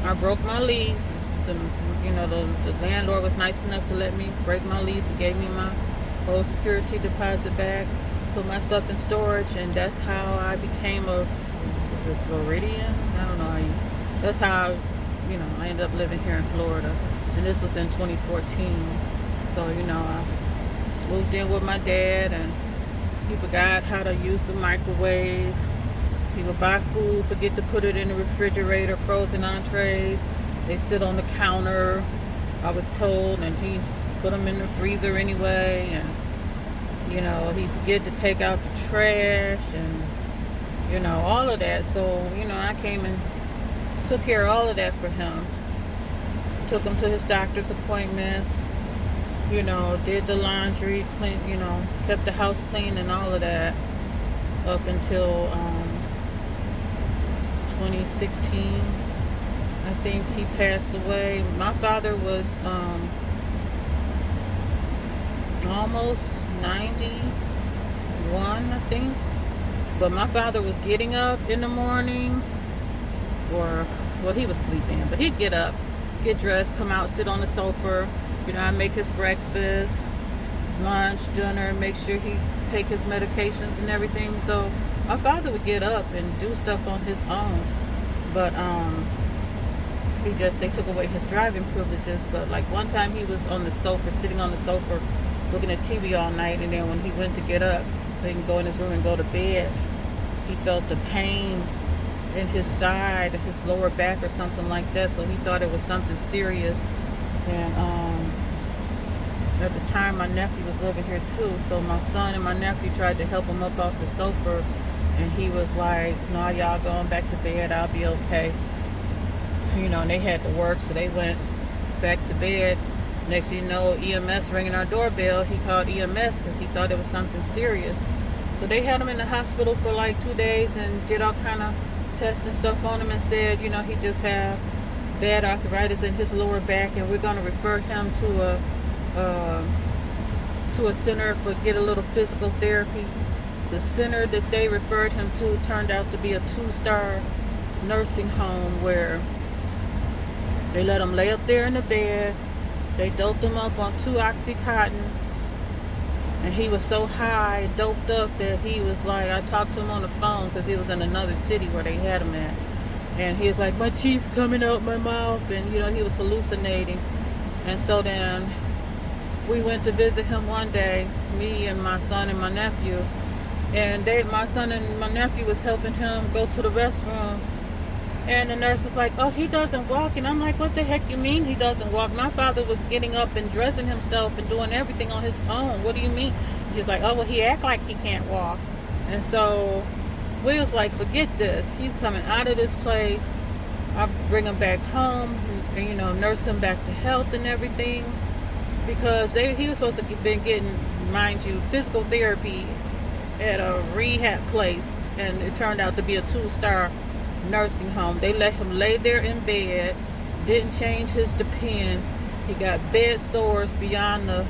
I broke my lease. The landlord was nice enough to let me break my lease. He gave me my whole security deposit back, put my stuff in storage, and that's how I became a Floridian. I don't know. That's how I ended up living here in Florida, and this was in 2014. So I moved in with my dad, and he forgot how to use the microwave. He would buy food, forget to put it in the refrigerator, frozen entrees. They sit on the counter, I was told, and he put them in the freezer anyway. And he forget to take out the trash, and all of that. So I came and took care of all of that for him. Took him to his doctor's appointments, did the laundry, clean, kept the house clean and all of that up until 2016. I think he passed away. My father was almost 91, I think. But my father was getting up in the mornings, he was sleeping, but he'd get up, get dressed, come out, sit on the sofa. I make his breakfast, lunch, dinner, make sure he take his medications and everything. So my father would get up and do stuff on his own. But they took away his driving privileges. But like one time he was on the sofa, sitting on the sofa, looking at TV all night, and then when he went to get up so he can go in his room and go to bed, he felt the pain in his side, his lower back or something like that. So he thought it was something serious. And at the time my nephew was living here too, so my son and my nephew tried to help him up off the sofa, and he was like, "No, y'all going back to bed, I'll be okay." And they had to work, so they went back to bed. Next thing you know, EMS ringing our doorbell. He called EMS because he thought it was something serious. So they had him in the hospital for like 2 days and did all kind of tests and stuff on him, and said, he just had bad arthritis in his lower back, and we're going to refer him to a center for get a little physical therapy. The center that they referred him to turned out to be a 2-star nursing home where they let him lay up there in the bed. They doped him up on 2 Oxycontins, and he was so high, doped up, that he was like, I talked to him on the phone because he was in another city where they had him at, and he was like, my teeth coming out my mouth, and he was hallucinating. And so then we went to visit him one day, me and my son and my nephew, And my son and my nephew was helping him go to the restroom. And the nurse was like, oh, he doesn't walk. And I'm like, what the heck you mean he doesn't walk? My father was getting up and dressing himself and doing everything on his own. What do you mean? She's like, oh, well, he act like he can't walk. And so we was like, forget this. He's coming out of this place. I'll bring him back home and, nurse him back to health and everything. Because he was supposed to have been getting, mind you, physical therapy at a rehab place. And it turned out to be a 2-star nursing home. They let him lay there in bed, didn't change his depends. He got bed sores beyond the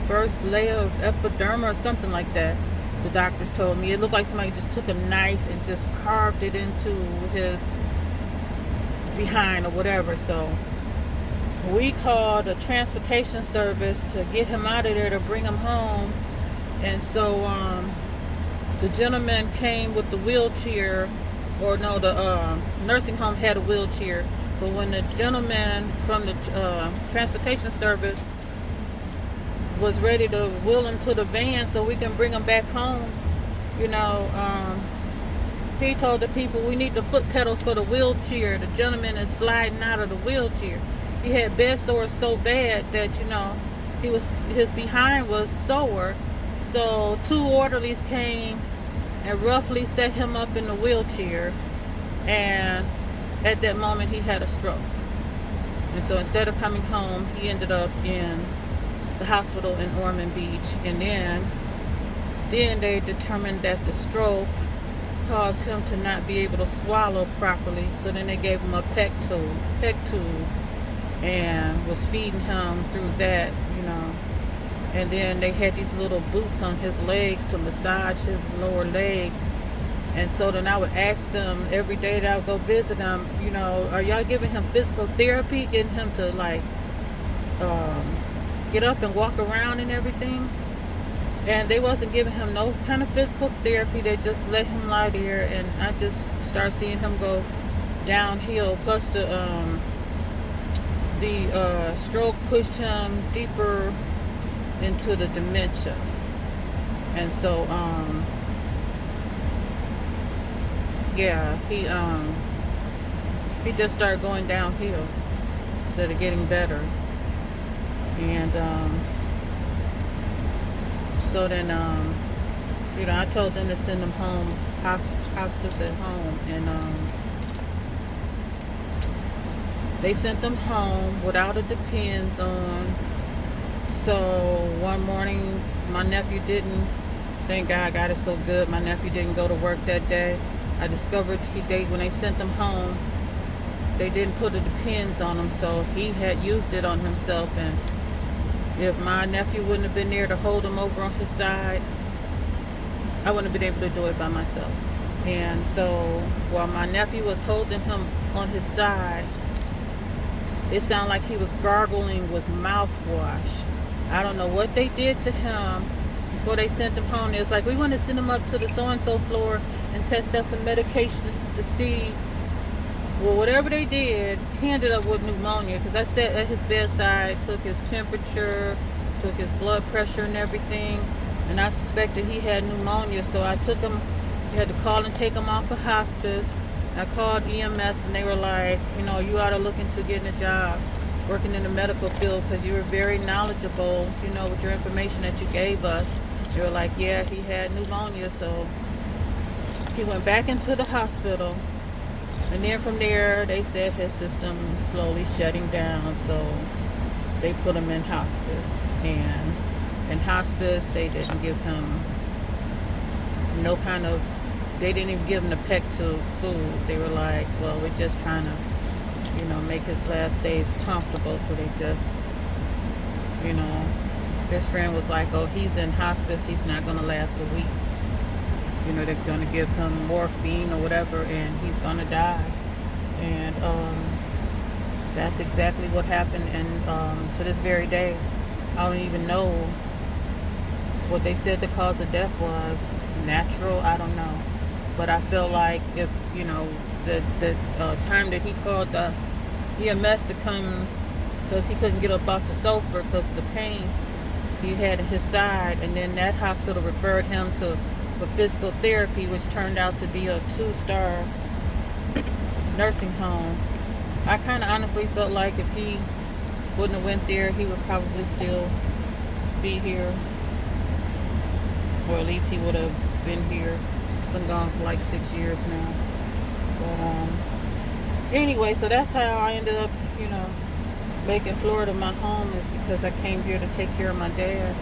first layer of epidermis or something like that. The doctors told me it looked like somebody just took a knife and just carved it into his behind or whatever. So we called a transportation service to get him out of there to bring him home. And so the gentleman came with the wheelchair, or no, the nursing home had a wheelchair. So when the gentleman from the transportation service was ready to wheel him to the van so we can bring him back home, he told the people, we need the foot pedals for the wheelchair. The gentleman is sliding out of the wheelchair. He had bed sores so bad that, his behind was sore. So 2 orderlies came and roughly set him up in the wheelchair, and at that moment he had a stroke. And so instead of coming home, he ended up in the hospital in Ormond Beach. And then they determined that the stroke caused him to not be able to swallow properly. So then they gave him a peg tube, and was feeding him through that, And then they had these little boots on his legs to massage his lower legs. And so then I would ask them every day that I would go visit him, are y'all giving him physical therapy, getting him to get up and walk around and everything? And they wasn't giving him no kind of physical therapy. They just let him lie there, and I just started seeing him go downhill. Plus the stroke pushed him deeper into the dementia. And so he just started going downhill instead of getting better. And so then I told them to send him home, hospice at home. And they sent him home without a depends on. So one morning, my nephew didn't, thank God, got it so good, my nephew didn't go to work that day. I discovered when they sent him home, they didn't put a depends on him, so he had used it on himself. And if my nephew wouldn't have been there to hold him over on his side, I wouldn't have been able to do it by myself. And so while my nephew was holding him on his side, it sounded like he was gargling with mouthwash. I don't know what they did to him before they sent him home. It was like, we want to send him up to the so-and-so floor and test out some medications to see. Well, whatever they did, he ended up with pneumonia, because I sat at his bedside, took his temperature, took his blood pressure and everything, and I suspected he had pneumonia. So I took him, we had to call and take him off of hospice. I called EMS, and they were like, you ought to look into getting a job working in the medical field, because you were very knowledgeable, with your information that you gave us. They were like, yeah, he had pneumonia. So he went back into the hospital, and then from there they said his system is slowly shutting down. So they put him in hospice, and in hospice they didn't give him they didn't even give him the peg tube food. They were like, well, we're just trying to make his last days comfortable. So they just, his friend was like, oh, he's in hospice, he's not going to last a week. They're going to give him morphine or whatever, and he's going to die. And that's exactly what happened. And to this very day, I don't even know what they said the cause of death was. Natural, I don't know. But I feel like if, the time that he called the EMS to come, because he couldn't get up off the sofa because of the pain he had in his side, and then that hospital referred him to for physical therapy, which turned out to be a 2-star nursing home. I kind of honestly felt like if he wouldn't have went there, he would probably still be here, or at least he would have been here. It's been gone for like 6 years now. But anyway, so that's how I ended up, making Florida my home, is because I came here to take care of my dad.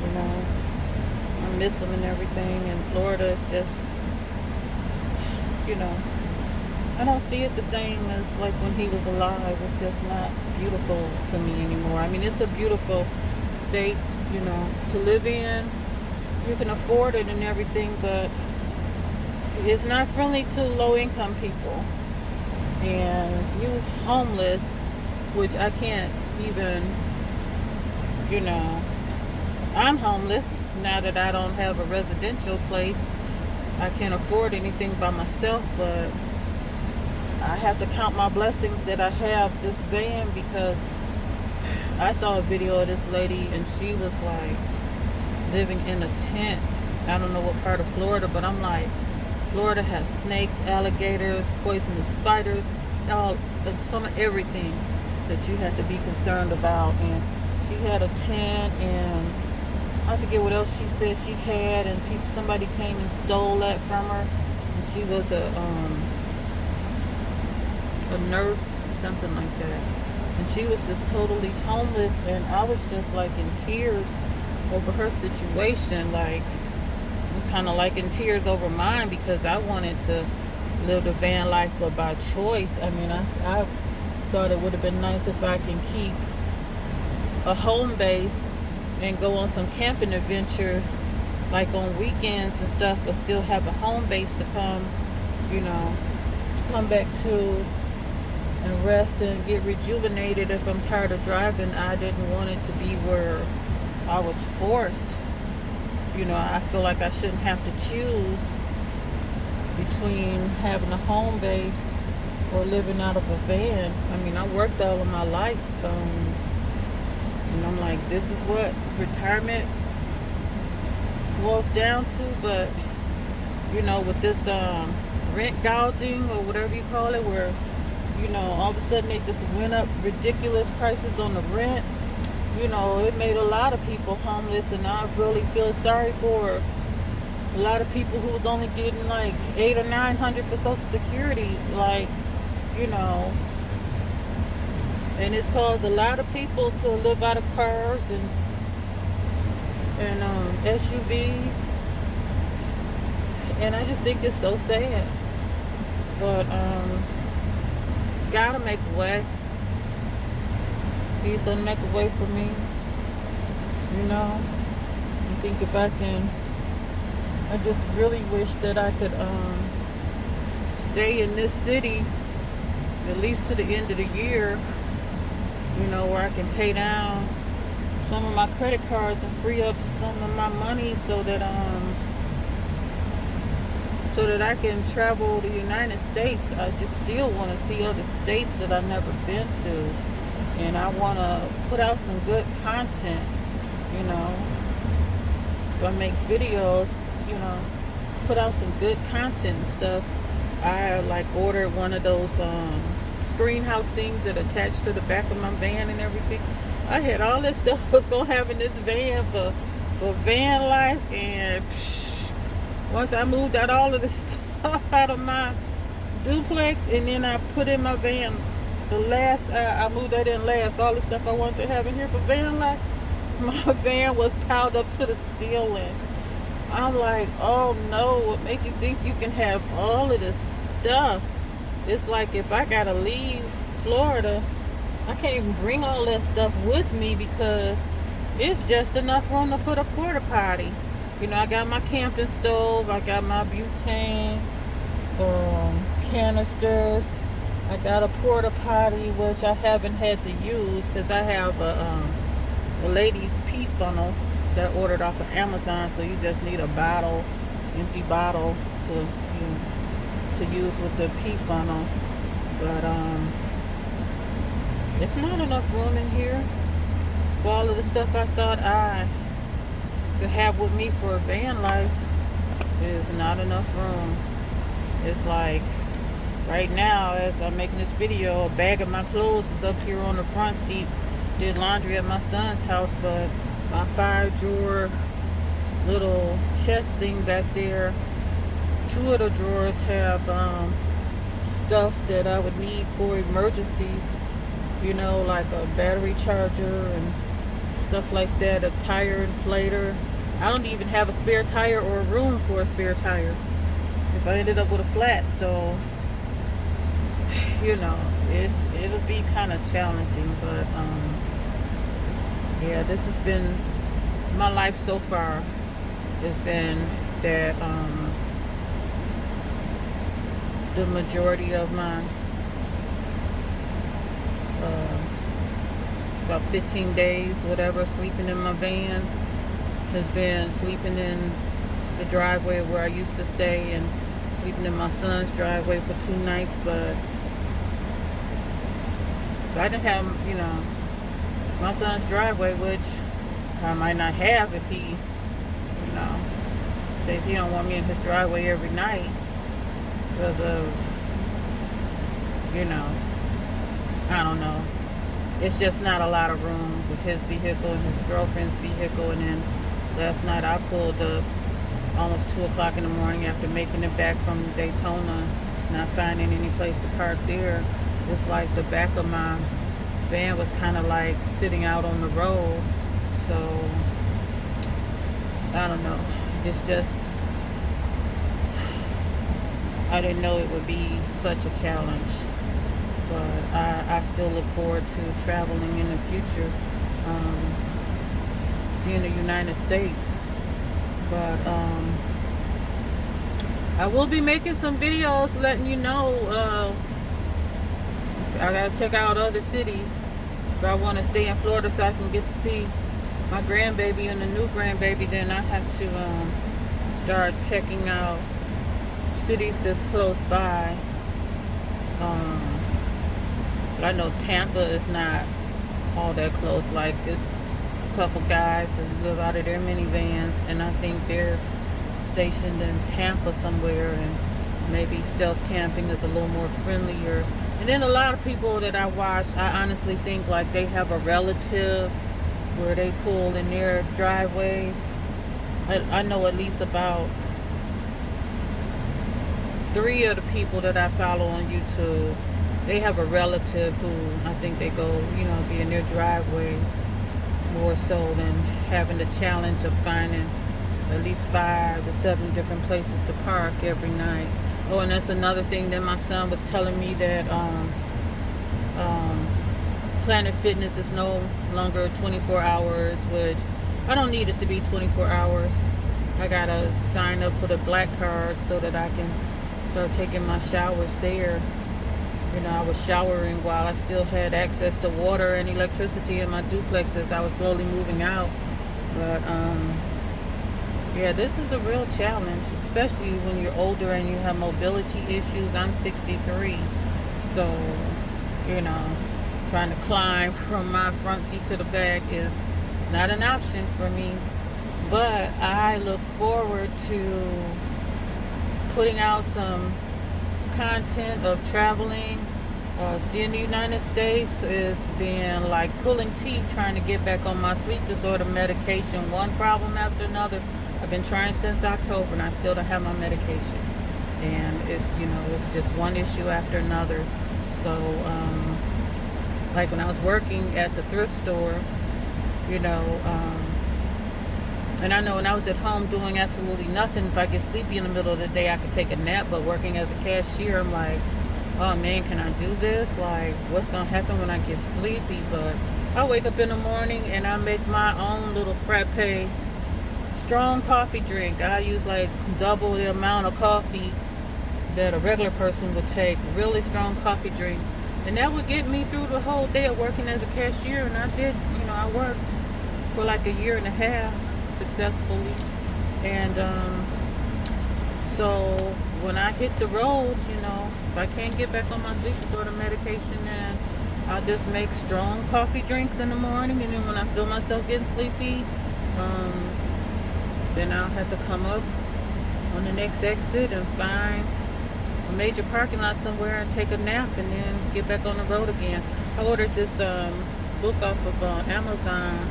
I miss him and everything, and Florida is just, I don't see it the same as like when he was alive. It's just not beautiful to me anymore. I mean, it's a beautiful state, to live in. You can afford it and everything, but it's not friendly to low-income people. And you homeless, which I can't even, I'm homeless now that I don't have a residential place. I can't afford anything by myself, but I have to count my blessings that I have this van, because I saw a video of this lady and she was like living in a tent. I don't know what part of Florida, but I'm like, Florida has snakes, alligators, poisonous spiders, some of everything that you have to be concerned about. And she had a tent, and I forget what else she said she had, and somebody came and stole that from her. And she was a nurse, something like that. And she was just totally homeless, and I was just like in tears over her situation. Like, I'm kind of like in tears over mine, because I wanted to live the van life, but by choice. I mean, I thought it would have been nice if I can keep a home base and go on some camping adventures, like on weekends and stuff, but still have a home base to come, to come back to and rest and get rejuvenated if I'm tired of driving. I didn't want it to be where I was forced. I feel like I shouldn't have to choose between having a home base or living out of a van. I mean, I worked all of my life, and I'm like, this is what retirement boils down to. But with this rent gouging, or whatever you call it, where all of a sudden they just went up ridiculous prices on the rent. It made a lot of people homeless, and I really feel sorry for a lot of people who was only getting like $800 or $900 for Social Security, and it's caused a lot of people to live out of cars and SUVs, and I just think it's so sad. But gotta make a way. He's gonna make a way for me. I think if I can, I just really wish that I could stay in this city at least to the end of the year, where I can pay down some of my credit cards and free up some of my money, so that I can travel the United States. I just still want to see other states that I've never been to, and I want to put out some good content. If I make videos, put out some good content and stuff. I like ordered one of those screen house things that attach to the back of my van and everything. I had all this stuff I was gonna have in this van for van life, and once I moved out all of this stuff out of my duplex, and then I put in my van I moved that in last, all the stuff I wanted to have in here for van life, my van was piled up to the ceiling. I'm like, oh no, what made you think you can have all of this stuff? It's like, if I gotta leave Florida, I can't even bring all that stuff with me, because it's just enough room to put a porta potty. I got my camping stove, I got my butane canisters, I got a porta potty, which I haven't had to use because I have a lady's pee funnel that I ordered off of Amazon. So you just need a bottle, empty bottle, to use with the pee funnel. But it's not enough room in here for all of the stuff I thought I could have with me for a van life. There's not enough room. It's like right now, as I'm making this video, a bag of my clothes is up here on the front seat. Did laundry at my son's house, but my 5-drawer little chest thing back there, 2 of the drawers have stuff that I would need for emergencies, you know, like a battery charger and stuff like that, a tire inflator. I don't even have a spare tire or room for a spare tire if I ended up with a flat. So, you know, it'll be kind of challenging, but yeah, this has been my life so far. Has been that the majority of my about 15 days, whatever, sleeping in my van has been sleeping in the driveway where I used to stay and sleeping in my son's driveway for 2 nights. But I didn't have, you know, my son's driveway, which I might not have if he, you know, says he don't want me in his driveway every night because of, you know, I don't know. It's just not a lot of room with his vehicle and his girlfriend's vehicle. And then last night I pulled up almost 2 o'clock in the morning after making it back from Daytona, not finding any place to park there. It's like the back of my van was kind of like sitting out on the road. So I don't know. It's just, I didn't know it would be such a challenge. But I still look forward to traveling in the future, seeing the United States. But I will be making some videos letting you know. I gotta check out other cities, but I want to stay in Florida so I can get to see my grandbaby and the new grandbaby. Then I have to start checking out cities that's close by. I know Tampa is not all that close. Like, it's a couple guys that live out of their minivans, and I think they're stationed in Tampa somewhere, and maybe stealth camping is a little more friendlier. And then a lot of people that I watch, I honestly think like they have a relative where they pull in their driveways. I know at least about 3 of the people that I follow on YouTube. They have a relative who I think they go, you know, be in their driveway more so than having the challenge of finding at least 5 to 7 different places to park every night. Oh, and that's another thing that my son was telling me, that Planet Fitness is no longer 24 hours, which I don't need it to be 24 hours. I gotta sign up for the black card so that I can start taking my showers there. You know, I was showering while I still had access to water and electricity in my duplex as I was slowly moving out. But yeah, this is a real challenge, especially when you're older and you have mobility issues. I'm 63, so, you know, trying to climb from my front seat to the back is not an option for me. But I look forward to putting out some content of traveling. Seeing the United States is being like pulling teeth trying to get back on my sleep disorder medication, one problem after another. I've been trying since October and I still don't have my medication, and it's, you know, it's just one issue after another. So like when I was working at the thrift store, you know, and I know when I was at home doing absolutely nothing, if I get sleepy in the middle of the day, I could take a nap. But working as a cashier, I'm like, oh man, can I do this? Like, what's gonna happen when I get sleepy? But I wake up in the morning and I make my own little frappe strong coffee drink. I use like double the amount of coffee that a regular person would take. Really strong coffee drink. And that would get me through the whole day of working as a cashier. And I did, you know, I worked for like a year and a half successfully. And so when I hit the road, you know, if I can't get back on my sleep disorder medication, then I'll just make strong coffee drinks in the morning. And then when I feel myself getting sleepy, then I'll have to come up on on the next exit and find a major parking lot somewhere and take a nap and then get back on the road again. I ordered this book off of Amazon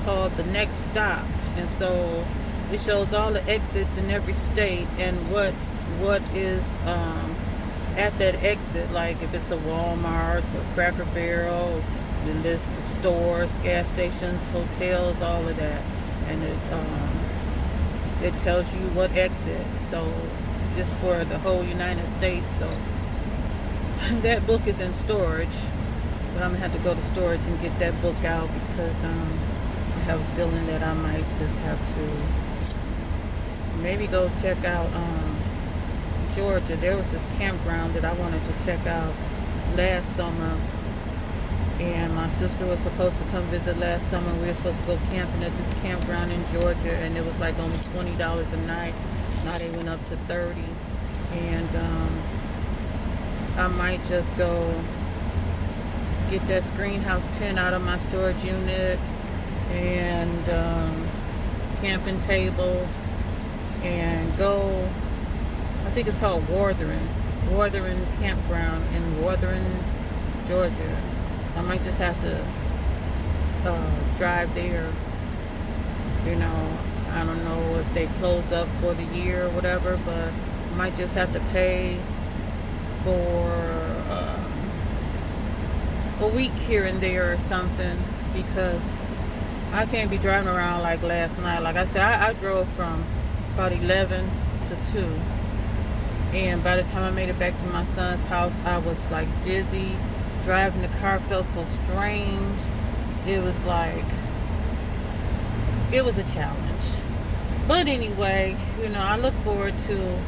called The Next Stop, and so it shows all the exits in every state and what is at that exit. Like if it's a Walmart or Cracker Barrel, it lists the stores, gas stations, hotels, all of that, and it tells you what exit. So it's for the whole United States. So that book is in storage, but I'm gonna have to go to storage and get that book out because I have a feeling that I might just have to maybe go check out Georgia. There was this campground that I wanted to check out last summer, and my sister was supposed to come visit last summer. We were supposed to go camping at this campground in Georgia, and it was like only $20 a night. Now they went up to $30, and I might just go get that screen house tent out of my storage unit and camping table and go. I think it's called Warthrin Campground in Warthrin, Georgia. I might just have to drive there. You know, I don't know if they close up for the year or whatever, but I might just have to pay for a week here and there or something, because I can't be driving around like last night. Like I said, I drove from about 11 to 2, and by the time I made it back to my son's house, I was like dizzy. Driving the car felt so strange. It was like, it was a challenge. But anyway, you know, I look forward to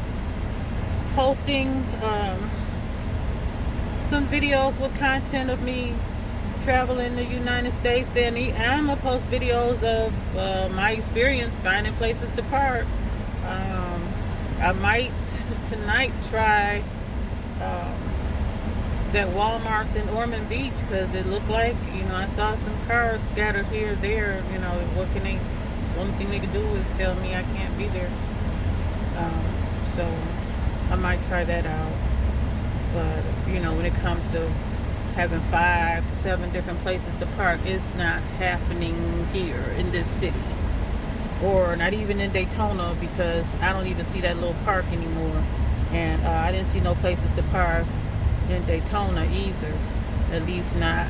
posting some videos with content of me traveling the United States, and I'm gonna post videos of my experience finding places to park. I might tonight try that Walmart's in Ormond Beach, because it looked like, you know, I saw some cars scattered here or there. You know, what can they, only thing they can do is tell me I can't be there. So I might try that out. But, you know, when it comes to having 5 to 7 different places to park, it's not happening here in this city. Or not even in Daytona, because I don't even see that little park anymore. And I didn't see no places to park in Daytona either. At least not,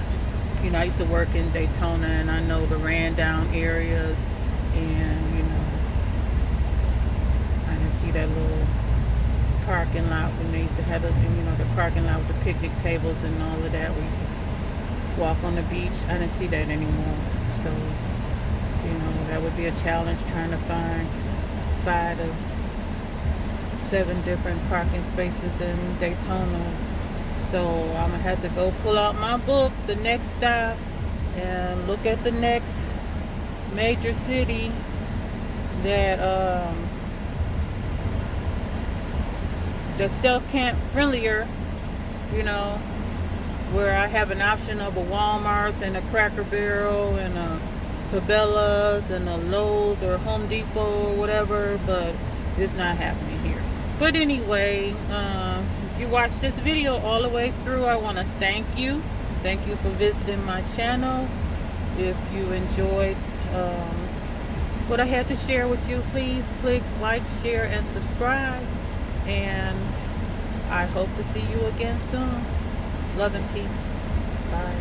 you know, I used to work in Daytona and I know the ran down areas, and you know, I didn't see that little parking lot when they used to have the, you know, the parking lot with the picnic tables and all of that. We walk on the beach. I didn't see that anymore. So, you know, that would be a challenge, trying to find 5 to 7 different parking spaces in Daytona. So I'm gonna have to go pull out my book, The Next Stop, and look at the next major city that that's stealth camp friendlier, you know, where I have an option of a Walmart and a Cracker Barrel and a Cabela's and a Lowe's or Home Depot or whatever, but it's not happening here. But anyway, if you watched this video all the way through, I want to thank you. Thank you for visiting my channel. If you enjoyed what I had to share with you, please click like, share, and subscribe. And I hope to see you again soon. Love and peace. Bye.